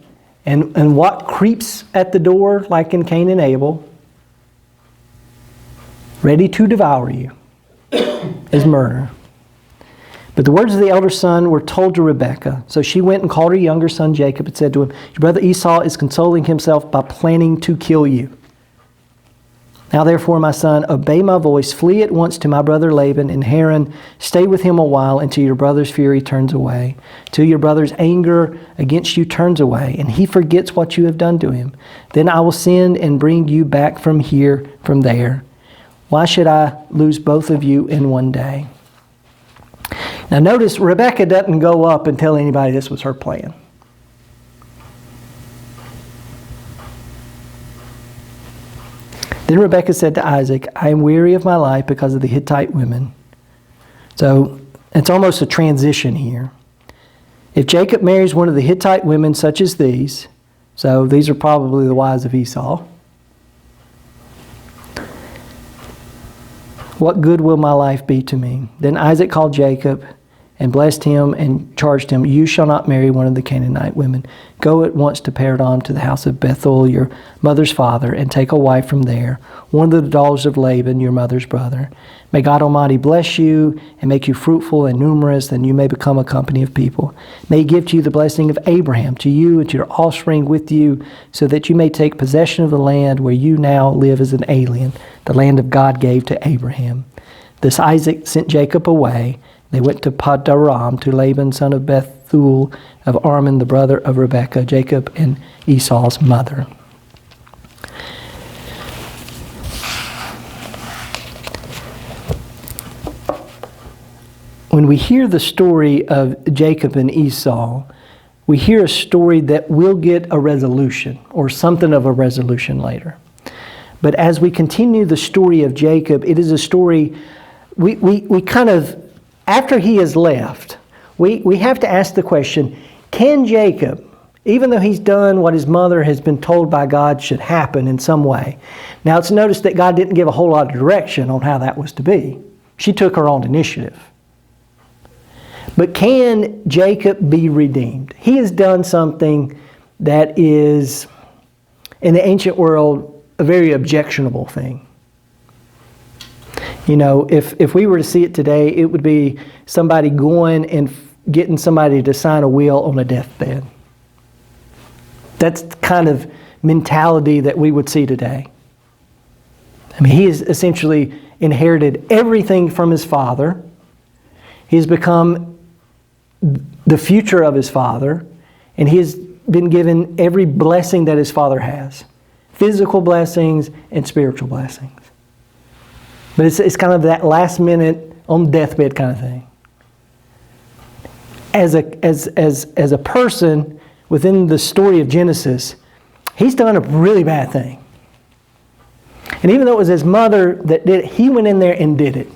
And what creeps at the door, like in Cain and Abel, ready to devour you, is murder. But the words of the elder son were told to Rebekah. So she went and called her younger son Jacob and said to him, Your brother Esau is consoling himself by planning to kill you. Now therefore, my son, obey my voice. Flee at once to my brother Laban in Haran. Stay with him a while until your brother's fury turns away, till your brother's anger against you turns away, and he forgets what you have done to him. Then I will send and bring you back from there. Why should I lose both of you in one day? Now notice, Rebekah doesn't go up and tell anybody this was her plan. Then Rebekah said to Isaac, I am weary of my life because of the Hittite women. So it's almost a transition here. If Jacob marries one of the Hittite women such as these, so these are probably the wives of Esau, what good will my life be to me? Then Isaac called Jacob and blessed him and charged him, You shall not marry one of the Canaanite women. Go at once to Paradon, to the house of Bethuel, your mother's father, and take a wife from there, one of the daughters of Laban, your mother's brother. May God Almighty bless you and make you fruitful and numerous, and you may become a company of people. May He give to you the blessing of Abraham, to you and to your offspring with you, so that you may take possession of the land where you now live as an alien, the land of God gave to Abraham. Thus Isaac sent Jacob away. They went to Paddan, to Laban, son of Bethuel, of Armon, the brother of Rebekah, Jacob and Esau's mother. When we hear the story of Jacob and Esau, we hear a story that will get a resolution, or something of a resolution later. But as we continue the story of Jacob, it is a story we kind of, after he has left, we have to ask the question, can Jacob, even though he's done what his mother has been told by God should happen in some way. Now it's noticed that God didn't give a whole lot of direction on how that was to be. She took her own initiative. But can Jacob be redeemed? He has done something that is, in the ancient world, a very objectionable thing. You know, if we were to see it today, it would be somebody going and getting somebody to sign a will on a deathbed. That's the kind of mentality that we would see today. I mean, he has essentially inherited everything from his father. He's become the future of his father, and he has been given every blessing that his father has. Physical blessings and spiritual blessings. But it's kind of that last minute on deathbed kind of thing. As a person within the story of Genesis, he's done a really bad thing. And even though it was his mother that did it, he went in there and did it.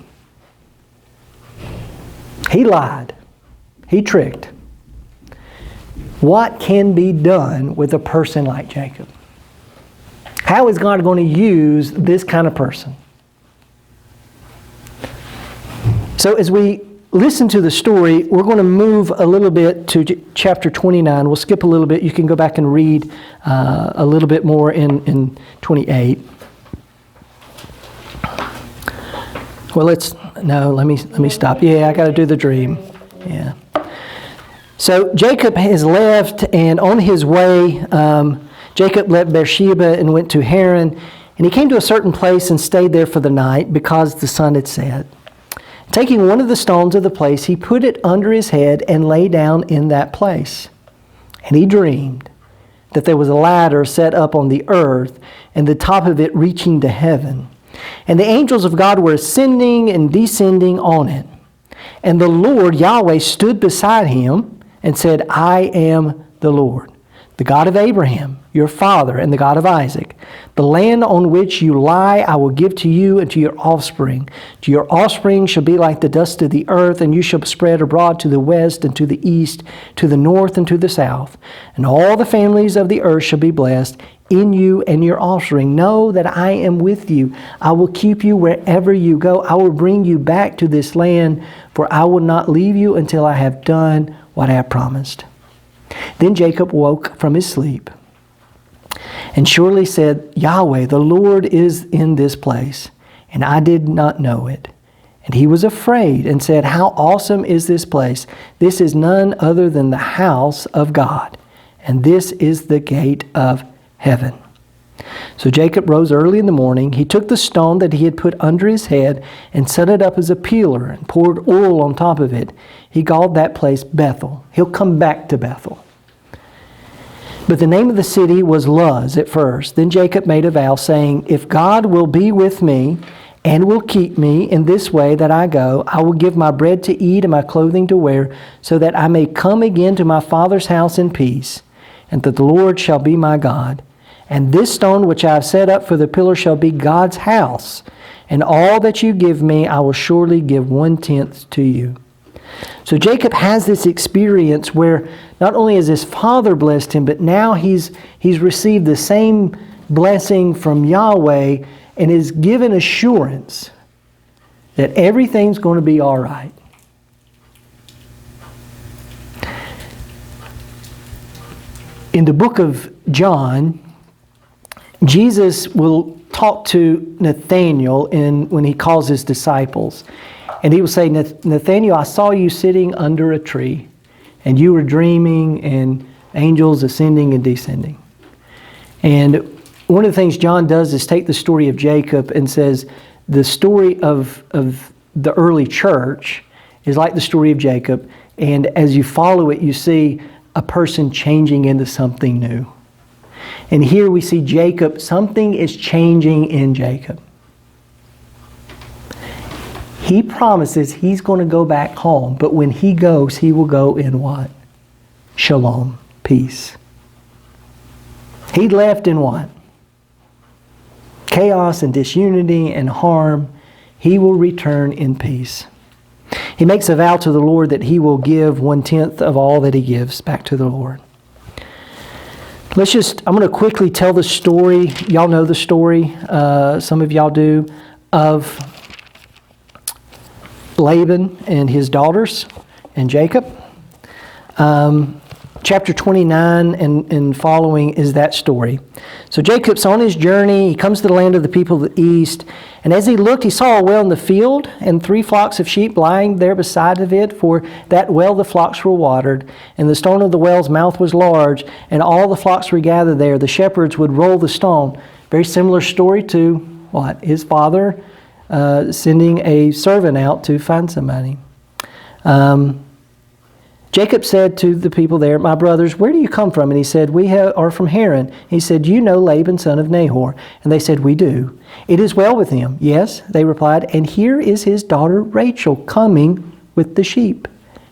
He lied. He tricked. What can be done with a person like Jacob? How is God going to use this kind of person? So as we listen to the story, we're going to move a little bit to chapter 29. We'll skip a little bit. You can go back and read a little bit more in 28. Well, let me stop. Yeah, I got to do the dream. Yeah. So Jacob has left, and on his way, Jacob left Beersheba and went to Haran. And he came to a certain place and stayed there for the night because the sun had set. Taking one of the stones of the place, he put it under his head and lay down in that place. And he dreamed that there was a ladder set up on the earth, and the top of it reaching to heaven. And the angels of God were ascending and descending on it. And the Lord, Yahweh, stood beside him and said, I am the Lord, the God of Abraham, your father, and the God of Isaac. The land on which you lie I will give to you and to your offspring. To your offspring shall be like the dust of the earth, and you shall spread abroad to the west and to the east, to the north and to the south. And all the families of the earth shall be blessed in you and your offspring. Know that I am with you. I will keep you wherever you go. I will bring you back to this land, for I will not leave you until I have done what I have promised. Then Jacob woke from his sleep and surely said, Yahweh, the Lord is in this place, and I did not know it. And he was afraid and said, how awesome is this place? This is none other than the house of God, and this is the gate of heaven. So Jacob rose early in the morning. He took the stone that he had put under his head and set it up as a pillar and poured oil on top of it. He called that place Bethel. He'll come back to Bethel. But the name of the city was Luz at first. Then Jacob made a vow, saying, if God will be with me and will keep me in this way that I go, I will give my bread to eat and my clothing to wear, so that I may come again to my father's house in peace, and that the Lord shall be my God. And this stone which I have set up for the pillar shall be God's house, and all that you give me I will surely give 1/10 to you. So Jacob has this experience where not only has his father blessed him, but now he's received the same blessing from Yahweh and is given assurance that everything's going to be all right. In the book of John, Jesus will talk to Nathanael when he calls his disciples. And he will say, Nathanael, I saw you sitting under a tree, and you were dreaming, and angels ascending and descending. And one of the things John does is take the story of Jacob and says, the story of the early church is like the story of Jacob. And as you follow it, you see a person changing into something new. And here we see Jacob, something is changing in Jacob. He promises he's going to go back home, but when he goes, he will go in what? Shalom, peace. He left in what? Chaos and disunity and harm. He will return in peace. He makes a vow to the Lord that he will give 1/10 of all that he gives back to the Lord. I'm going to quickly tell the story. Y'all know the story, some of y'all do, of Laban and his daughters and Jacob. Chapter 29 and following is that story. So Jacob's on his journey. He comes to the land of the people of the east. And as he looked, he saw a well in the field and 3 flocks of sheep lying there beside of it. For that well the flocks were watered. And the stone of the well's mouth was large. And all the flocks were gathered there. The shepherds would roll the stone. Very similar story to what? His father sending a servant out to find somebody. Jacob said to the people there, my brothers, where do you come from? And he said, we are from Haran. He said, you know Laban, son of Nahor. And they said, we do. It is well with him. Yes, they replied, and here is his daughter Rachel coming with the sheep.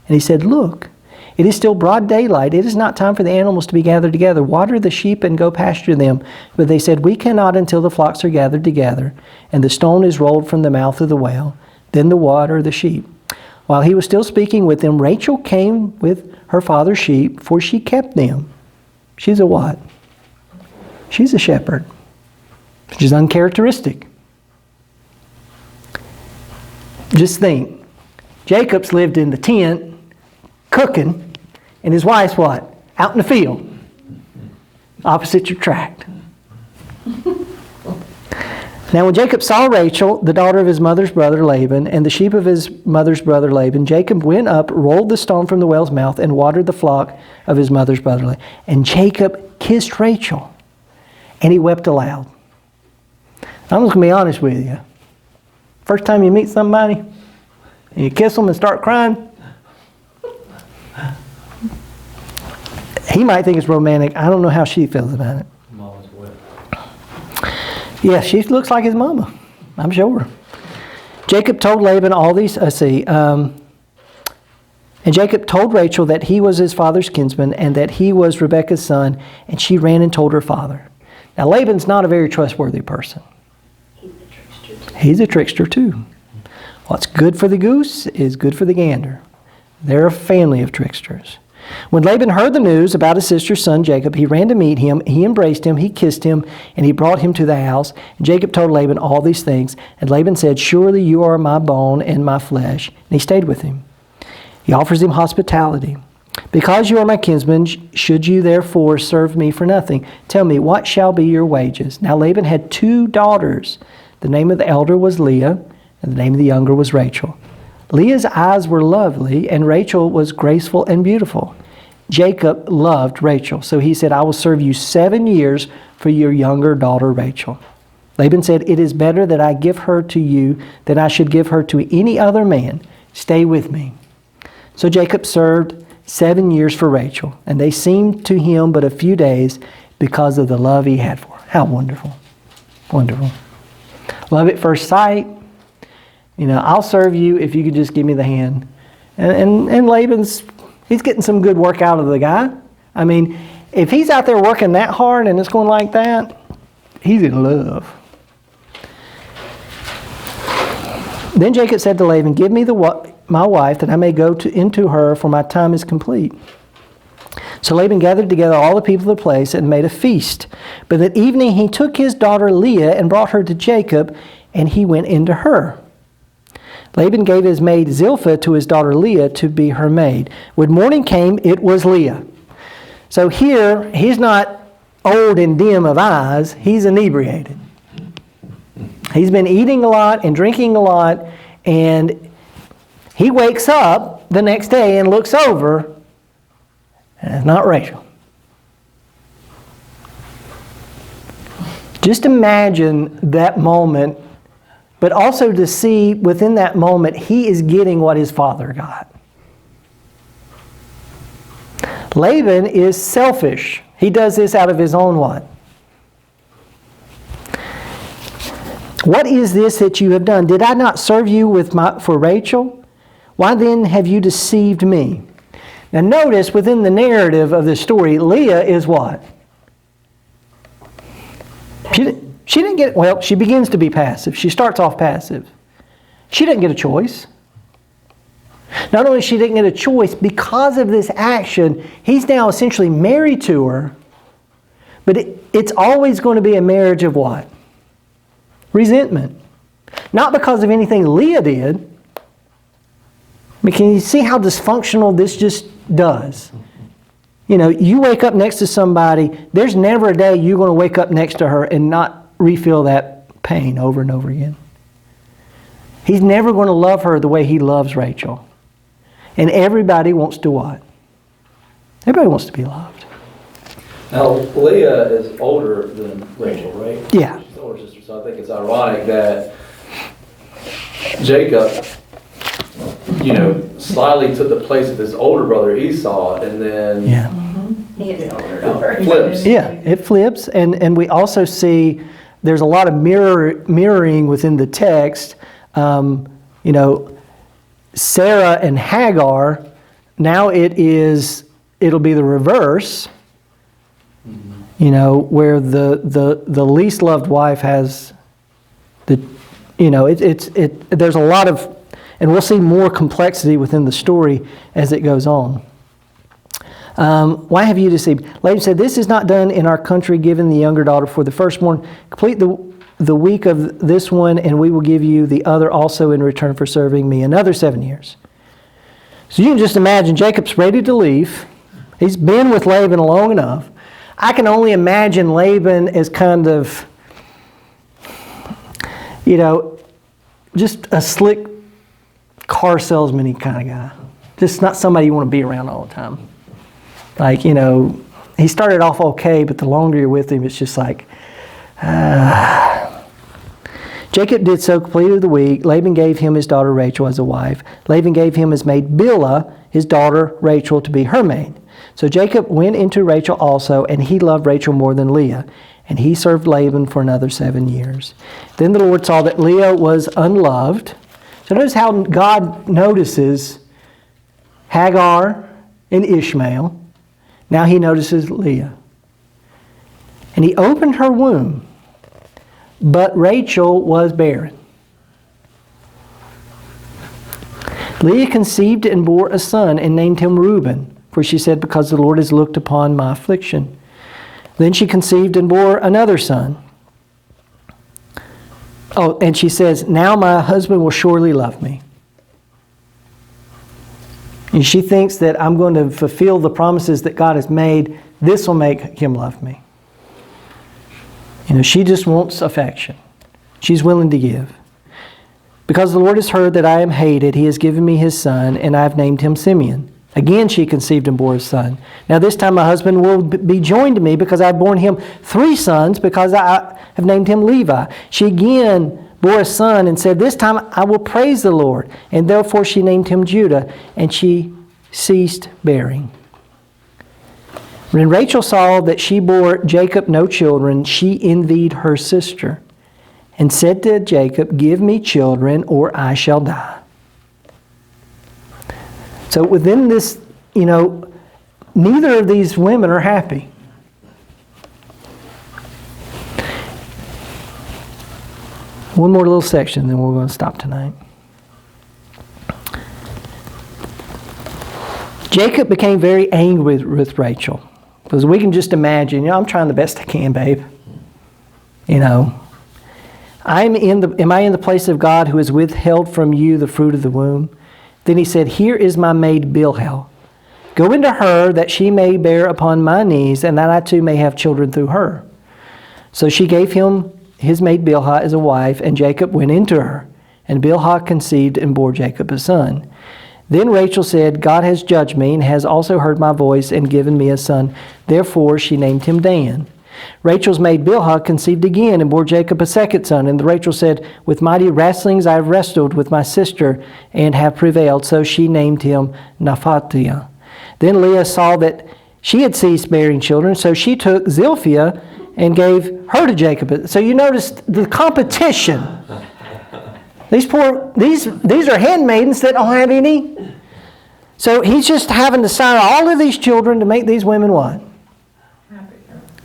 And he said, look, it is still broad daylight. It is not time for the animals to be gathered together. Water the sheep and go pasture them. But they said, we cannot until the flocks are gathered together, and the stone is rolled from the mouth of the well. Then the water the sheep. While he was still speaking with them, Rachel came with her father's sheep, for she kept them. She's a what? She's a shepherd, which is uncharacteristic. Just think, Jacob's lived in the tent, cooking, and his wife's what? Out in the field, opposite your tract. Now when Jacob saw Rachel, the daughter of his mother's brother Laban, and the sheep of his mother's brother Laban, Jacob went up, rolled the stone from the well's mouth, and watered the flock of his mother's brother Laban. And Jacob kissed Rachel, and he wept aloud. I'm just going to be honest with you. First time you meet somebody, and you kiss them and start crying, he might think it's romantic. I don't know how she feels about it. Mama's wet. Yeah, she looks like his mama, I'm sure. Jacob told Laban all these, and Jacob told Rachel that he was his father's kinsman and that he was Rebekah's son, and she ran and told her father. Now Laban's not a very trustworthy person. He's a trickster too. What's good for the goose is good for the gander. They're a family of tricksters. When Laban heard the news about his sister's son Jacob, he ran to meet him, he embraced him, he kissed him, and he brought him to the house. And Jacob told Laban all these things. And Laban said, "Surely you are my bone and my flesh." And he stayed with him. He offers him hospitality. "Because you are my kinsman, should you therefore serve me for nothing? Tell me, what shall be your wages?" Now Laban had 2 daughters. The name of the elder was Leah, and the name of the younger was Rachel. Leah's eyes were lovely, and Rachel was graceful and beautiful. Jacob loved Rachel, so he said, "I will serve you 7 years for your younger daughter Rachel." Laban said, "It is better that I give her to you than I should give her to any other man. Stay with me." So Jacob served 7 years for Rachel, and they seemed to him but a few days because of the love he had for her. How wonderful. Wonderful. Love at first sight. I'll serve you if you could just give me the hand. And Laban's, he's getting some good work out of the guy. I mean, if he's out there working that hard and it's going like that, he's in love. Then Jacob said to Laban, "Give me my wife that I may go into her, for my time is complete." So Laban gathered together all the people of the place and made a feast. But that evening he took his daughter Leah and brought her to Jacob, and he went into her. Laban gave his maid Zilpah to his daughter Leah to be her maid. When morning came, it was Leah. So here, he's not old and dim of eyes, he's inebriated. He's been eating a lot and drinking a lot, and he wakes up the next day and looks over, and it's not Rachel. Just imagine that moment, but also to see within that moment, he is getting what his father got. Laban is selfish. He does this out of his own what? "What is this that you have done? Did I not serve you for Rachel? Why then have you deceived me?" Now notice within the narrative of this story, Leah is what? She didn't get, well, she begins to be passive. She starts off passive. She didn't get a choice. Not only she didn't get a choice, because of this action, he's now essentially married to her, but it's always going to be a marriage of what? Resentment. Not because of anything Leah did, but can you see how dysfunctional this just does? You wake up next to somebody, there's never a day you're going to wake up next to her and not refill that pain over and over again. He's never going to love her the way he loves Rachel. And everybody wants to what? Everybody wants to be loved. Now, Leah is older than Rachel, right? Yeah. She's the older sister, so I think it's ironic that Jacob, slyly took the place of his older brother Esau, and then He is older. flips. Yeah, it flips. And we also see there's a lot of mirroring within the text. Sarah and Hagar, now it'll be the reverse. Where the least loved wife has there's a lot of, and we'll see more complexity within the story as it goes on. Why have you deceived? Laban said, "This is not done in our country, given the younger daughter for the firstborn. Complete the week of this one, and we will give you the other also in return for serving me another 7 years." So you can just imagine Jacob's ready to leave. He's been with Laban long enough. I can only imagine Laban as kind of, you know, just a slick car salesman kind of guy. Just not somebody you want to be around all the time. Like, you know, he started off okay, but the longer you're with him, it's just like, Jacob did so, completed the week. Laban gave him his daughter Rachel as a wife. Laban gave him his maid Bilhah, his daughter Rachel, to be her maid. So Jacob went into Rachel also, and he loved Rachel more than Leah. And he served Laban for another 7 years. Then the Lord saw that Leah was unloved. So notice how God notices Hagar and Ishmael. Now he notices Leah. And he opened her womb, but Rachel was barren. Leah conceived and bore a son and named him Reuben, for she said, because the Lord has looked upon my affliction. Then she conceived and bore another son. Oh, and she says, now my husband will surely love me. And she thinks that I'm going to fulfill the promises that God has made. This will make him love me. You know, she just wants affection. She's willing to give. Because the Lord has heard that I am hated, he has given me his son, and I have named him Simeon. Again she conceived and bore a son. Now this time my husband will be joined to me, because I have borne him 3 sons, because I have named him Levi. She again bore a son and said, this time I will praise the Lord. And therefore she named him Judah, and she ceased bearing. When Rachel saw that she bore Jacob no children, she envied her sister, and said to Jacob, give me children, or I shall die. So within this, you know, neither of these women are happy. One more little section, then we're going to stop tonight. Jacob became very angry with Rachel. Because we can just imagine, you know, I'm trying the best I can, babe. You know, am I in the place of God who has withheld from you the fruit of the womb? Then he said, here is my maid Bilhah. Go into her, that she may bear upon my knees, and that I too may have children through her. So she gave him his maid Bilhah as a wife, and Jacob went into her. And Bilhah conceived and bore Jacob a son. Then Rachel said, God has judged me, and has also heard my voice, and given me a son. Therefore she named him Dan. Rachel's maid Bilhah conceived again, and bore Jacob a second son. And Rachel said, with mighty wrestlings I have wrestled with my sister, and have prevailed. So she named him Naphtali. Then Leah saw that she had ceased bearing children, so she took Zilpah and gave her to Jacob. So you notice the competition. These are handmaidens that don't have any. So he's just having to sire all of these children to make these women what?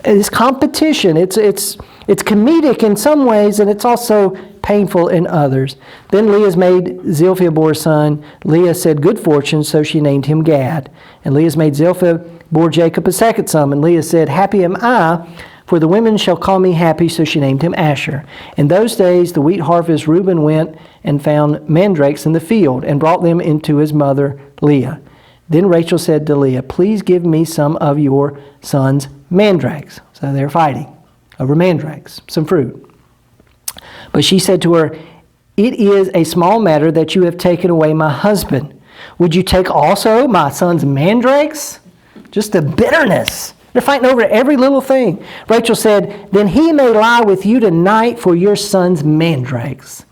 It's competition. It's comedic in some ways, and it's also painful in others. Then Leah's maid Zilpah bore a son. Leah said, good fortune, so she named him Gad. And Leah's maid Zilpah bore Jacob a second son. And Leah said, happy am I, for the women shall call me happy, so she named him Asher. In those days, the wheat harvest, Reuben went and found mandrakes in the field, and brought them into his mother Leah. Then Rachel said to Leah, please give me some of your son's mandrakes. So they're fighting over mandrakes, some fruit. But she said to her, it is a small matter that you have taken away my husband. Would you take also my son's mandrakes? Just the bitterness. They're fighting over every little thing. Rachel said, then he may lie with you tonight for your son's mandrakes.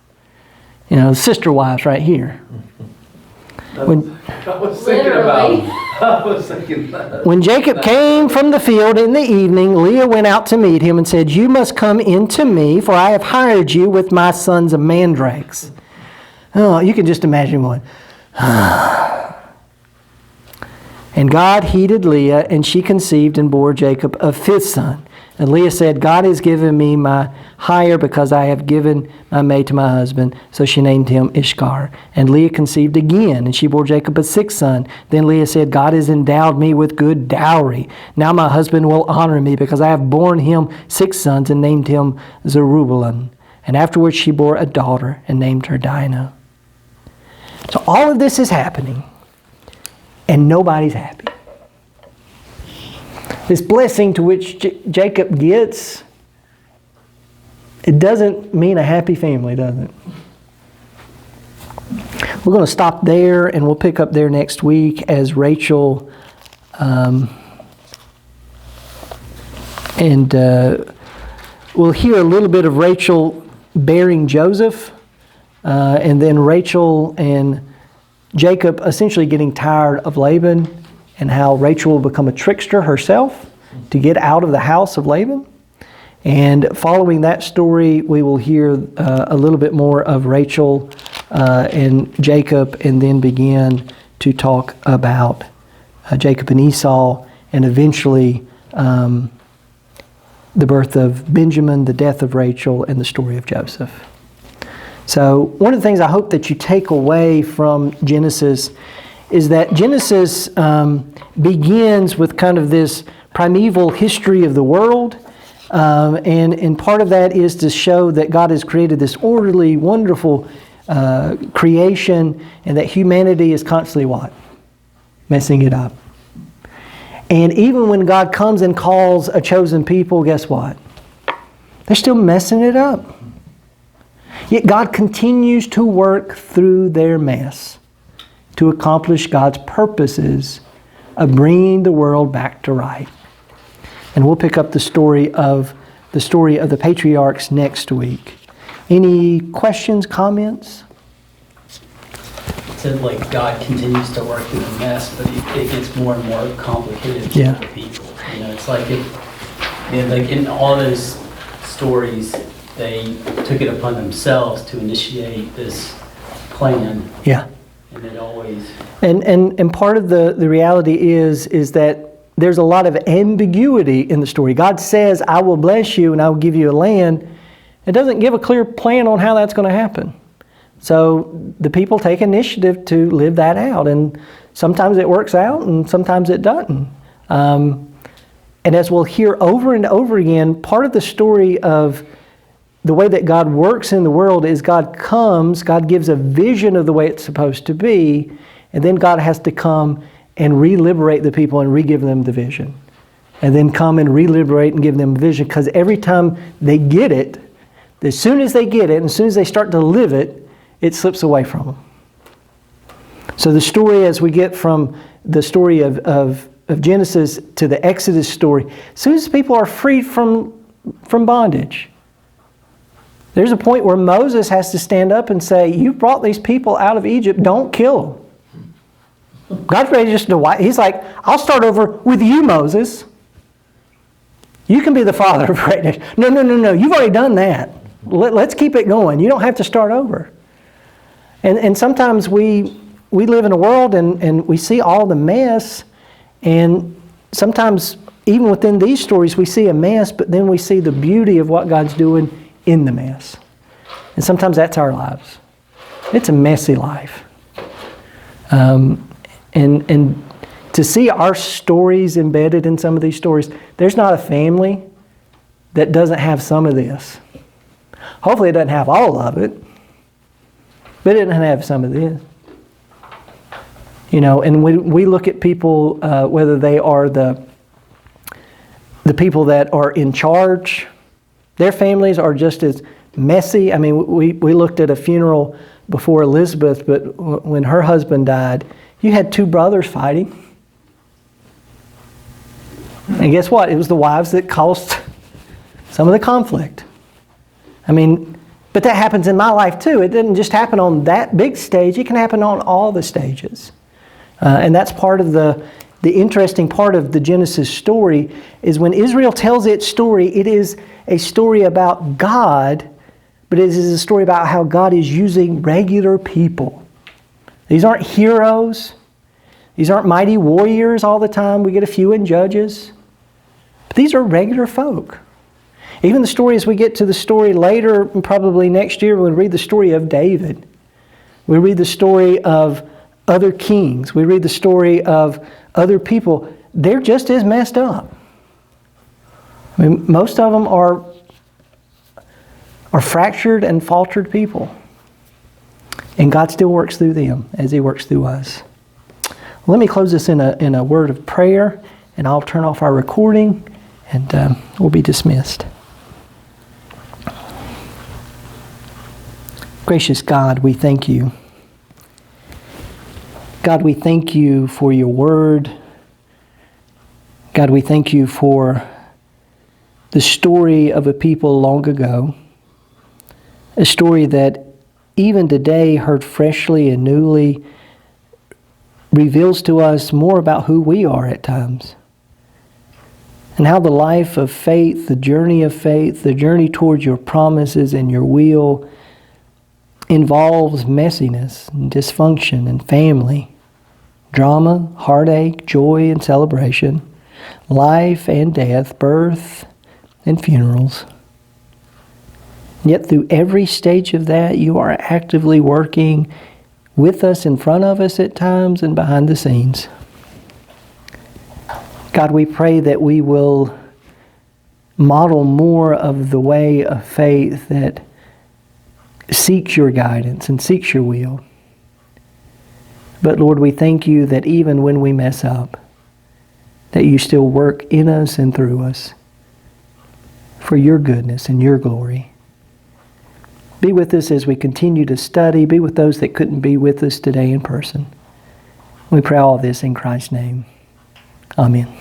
You know, sister wives right here. I was thinking that. When Jacob came from the field in the evening, Leah went out to meet him and said, you must come in to me, for I have hired you with my son's mandrakes. Oh, you can just imagine one. And God heeded Leah, and she conceived and bore Jacob a fifth son. And Leah said, God has given me my hire, because I have given my maid to my husband. So she named him Ishkar. And Leah conceived again, and she bore Jacob a sixth son. Then Leah said, God has endowed me with good dowry. Now my husband will honor me, because I have borne him 6 sons, and named him Zerubbabel. And afterwards she bore a daughter, and named her Dinah. So all of this is happening, and nobody's happy. This blessing to which Jacob gets it doesn't mean a happy family, does it? We're going to stop there, and we'll pick up there next week as Rachel we'll hear a little bit of Rachel bearing Joseph, and then Rachel and Jacob essentially getting tired of Laban, and how Rachel will become a trickster herself to get out of the house of Laban. And following that story, we will hear a little bit more of Rachel and Jacob, and then begin to talk about Jacob and Esau, and eventually the birth of Benjamin, the death of Rachel, and the story of Joseph. So one of the things I hope that you take away from Genesis is that Genesis begins with kind of this primeval history of the world. And part of that is to show that God has created this orderly, wonderful creation, and that humanity is constantly what? Messing it up. And even when God comes and calls a chosen people, guess what? They're still messing it up. Yet God continues to work through their mess to accomplish God's purposes of bringing the world back to right. And we'll pick up the story of the patriarchs next week. Any questions, comments? It said like God continues to work through the mess, but it gets more and more complicated for the people. You know, it's like like in all those stories, they took it upon themselves to initiate this plan. Yeah. And it always... And part of the reality is that there's a lot of ambiguity in the story. God says, I will bless you and I will give you a land. It doesn't give a clear plan on how that's going to happen. So the people take initiative to live that out. And sometimes it works out and sometimes it doesn't. And as we'll hear over and over again, part of the story of the way that God works in the world is God comes, God gives a vision of the way it's supposed to be, and then God has to come and re-liberate the people and re-give them the vision. And then come and re-liberate and give them a vision, because every time they get it, as soon as they get it, and as soon as they start to live it, it slips away from them. So the story, as we get from the story of Genesis to the Exodus story, as soon as people are freed from bondage, there's a point where Moses has to stand up and say, you brought these people out of Egypt, don't kill them. God's ready just to wipe. He's like, I'll start over with you, Moses. You can be the father of great nations. No. You've already done that. Let's keep it going. You don't have to start over. And sometimes we live in a world and we see all the mess. And sometimes, even within these stories, we see a mess, but then we see the beauty of what God's doing in the mess. And sometimes that's our lives. It's a messy life. And to see our stories embedded in some of these stories, there's not a family that doesn't have some of this. Hopefully it doesn't have all of it, but it doesn't have some of this. You know, and we look at people, whether they are the people that are in charge, their families are just as messy. I mean, we looked at a funeral before Elizabeth, but when her husband died, you had two brothers fighting. And guess what? It was the wives that caused some of the conflict. I mean, but that happens in my life too. It didn't just happen on that big stage. It can happen on all the stages. And that's part of the interesting part of the Genesis story is when Israel tells its story, it is a story about God, but it is a story about how God is using regular people. These aren't heroes. These aren't mighty warriors all the time. We get a few in Judges. But these are regular folk. Even the story, as we get to the story later, probably next year, we'll read the story of David. We read the story of other kings. We read the story of other people. They're just as messed up. I mean, most of them are fractured and faltered people. And God still works through them as He works through us. Let me close this in a word of prayer, and I'll turn off our recording, and we'll be dismissed. Gracious God, we thank you. God, we thank you for your word. God, we thank you for the story of a people long ago, a story that even today, heard freshly and newly, reveals to us more about who we are at times, and how the life of faith, the journey towards your promises and your will involves messiness and dysfunction and family, drama, heartache, joy and celebration, life and death, birth and funerals. Yet through every stage of that, you are actively working with us, in front of us at times, and behind the scenes. God, we pray that we will model more of the way of faith that seeks your guidance and seeks your will. But Lord, we thank you that even when we mess up, that you still work in us and through us for your goodness and your glory. Be with us as we continue to study. Be with those that couldn't be with us today in person. We pray all this in Christ's name. Amen.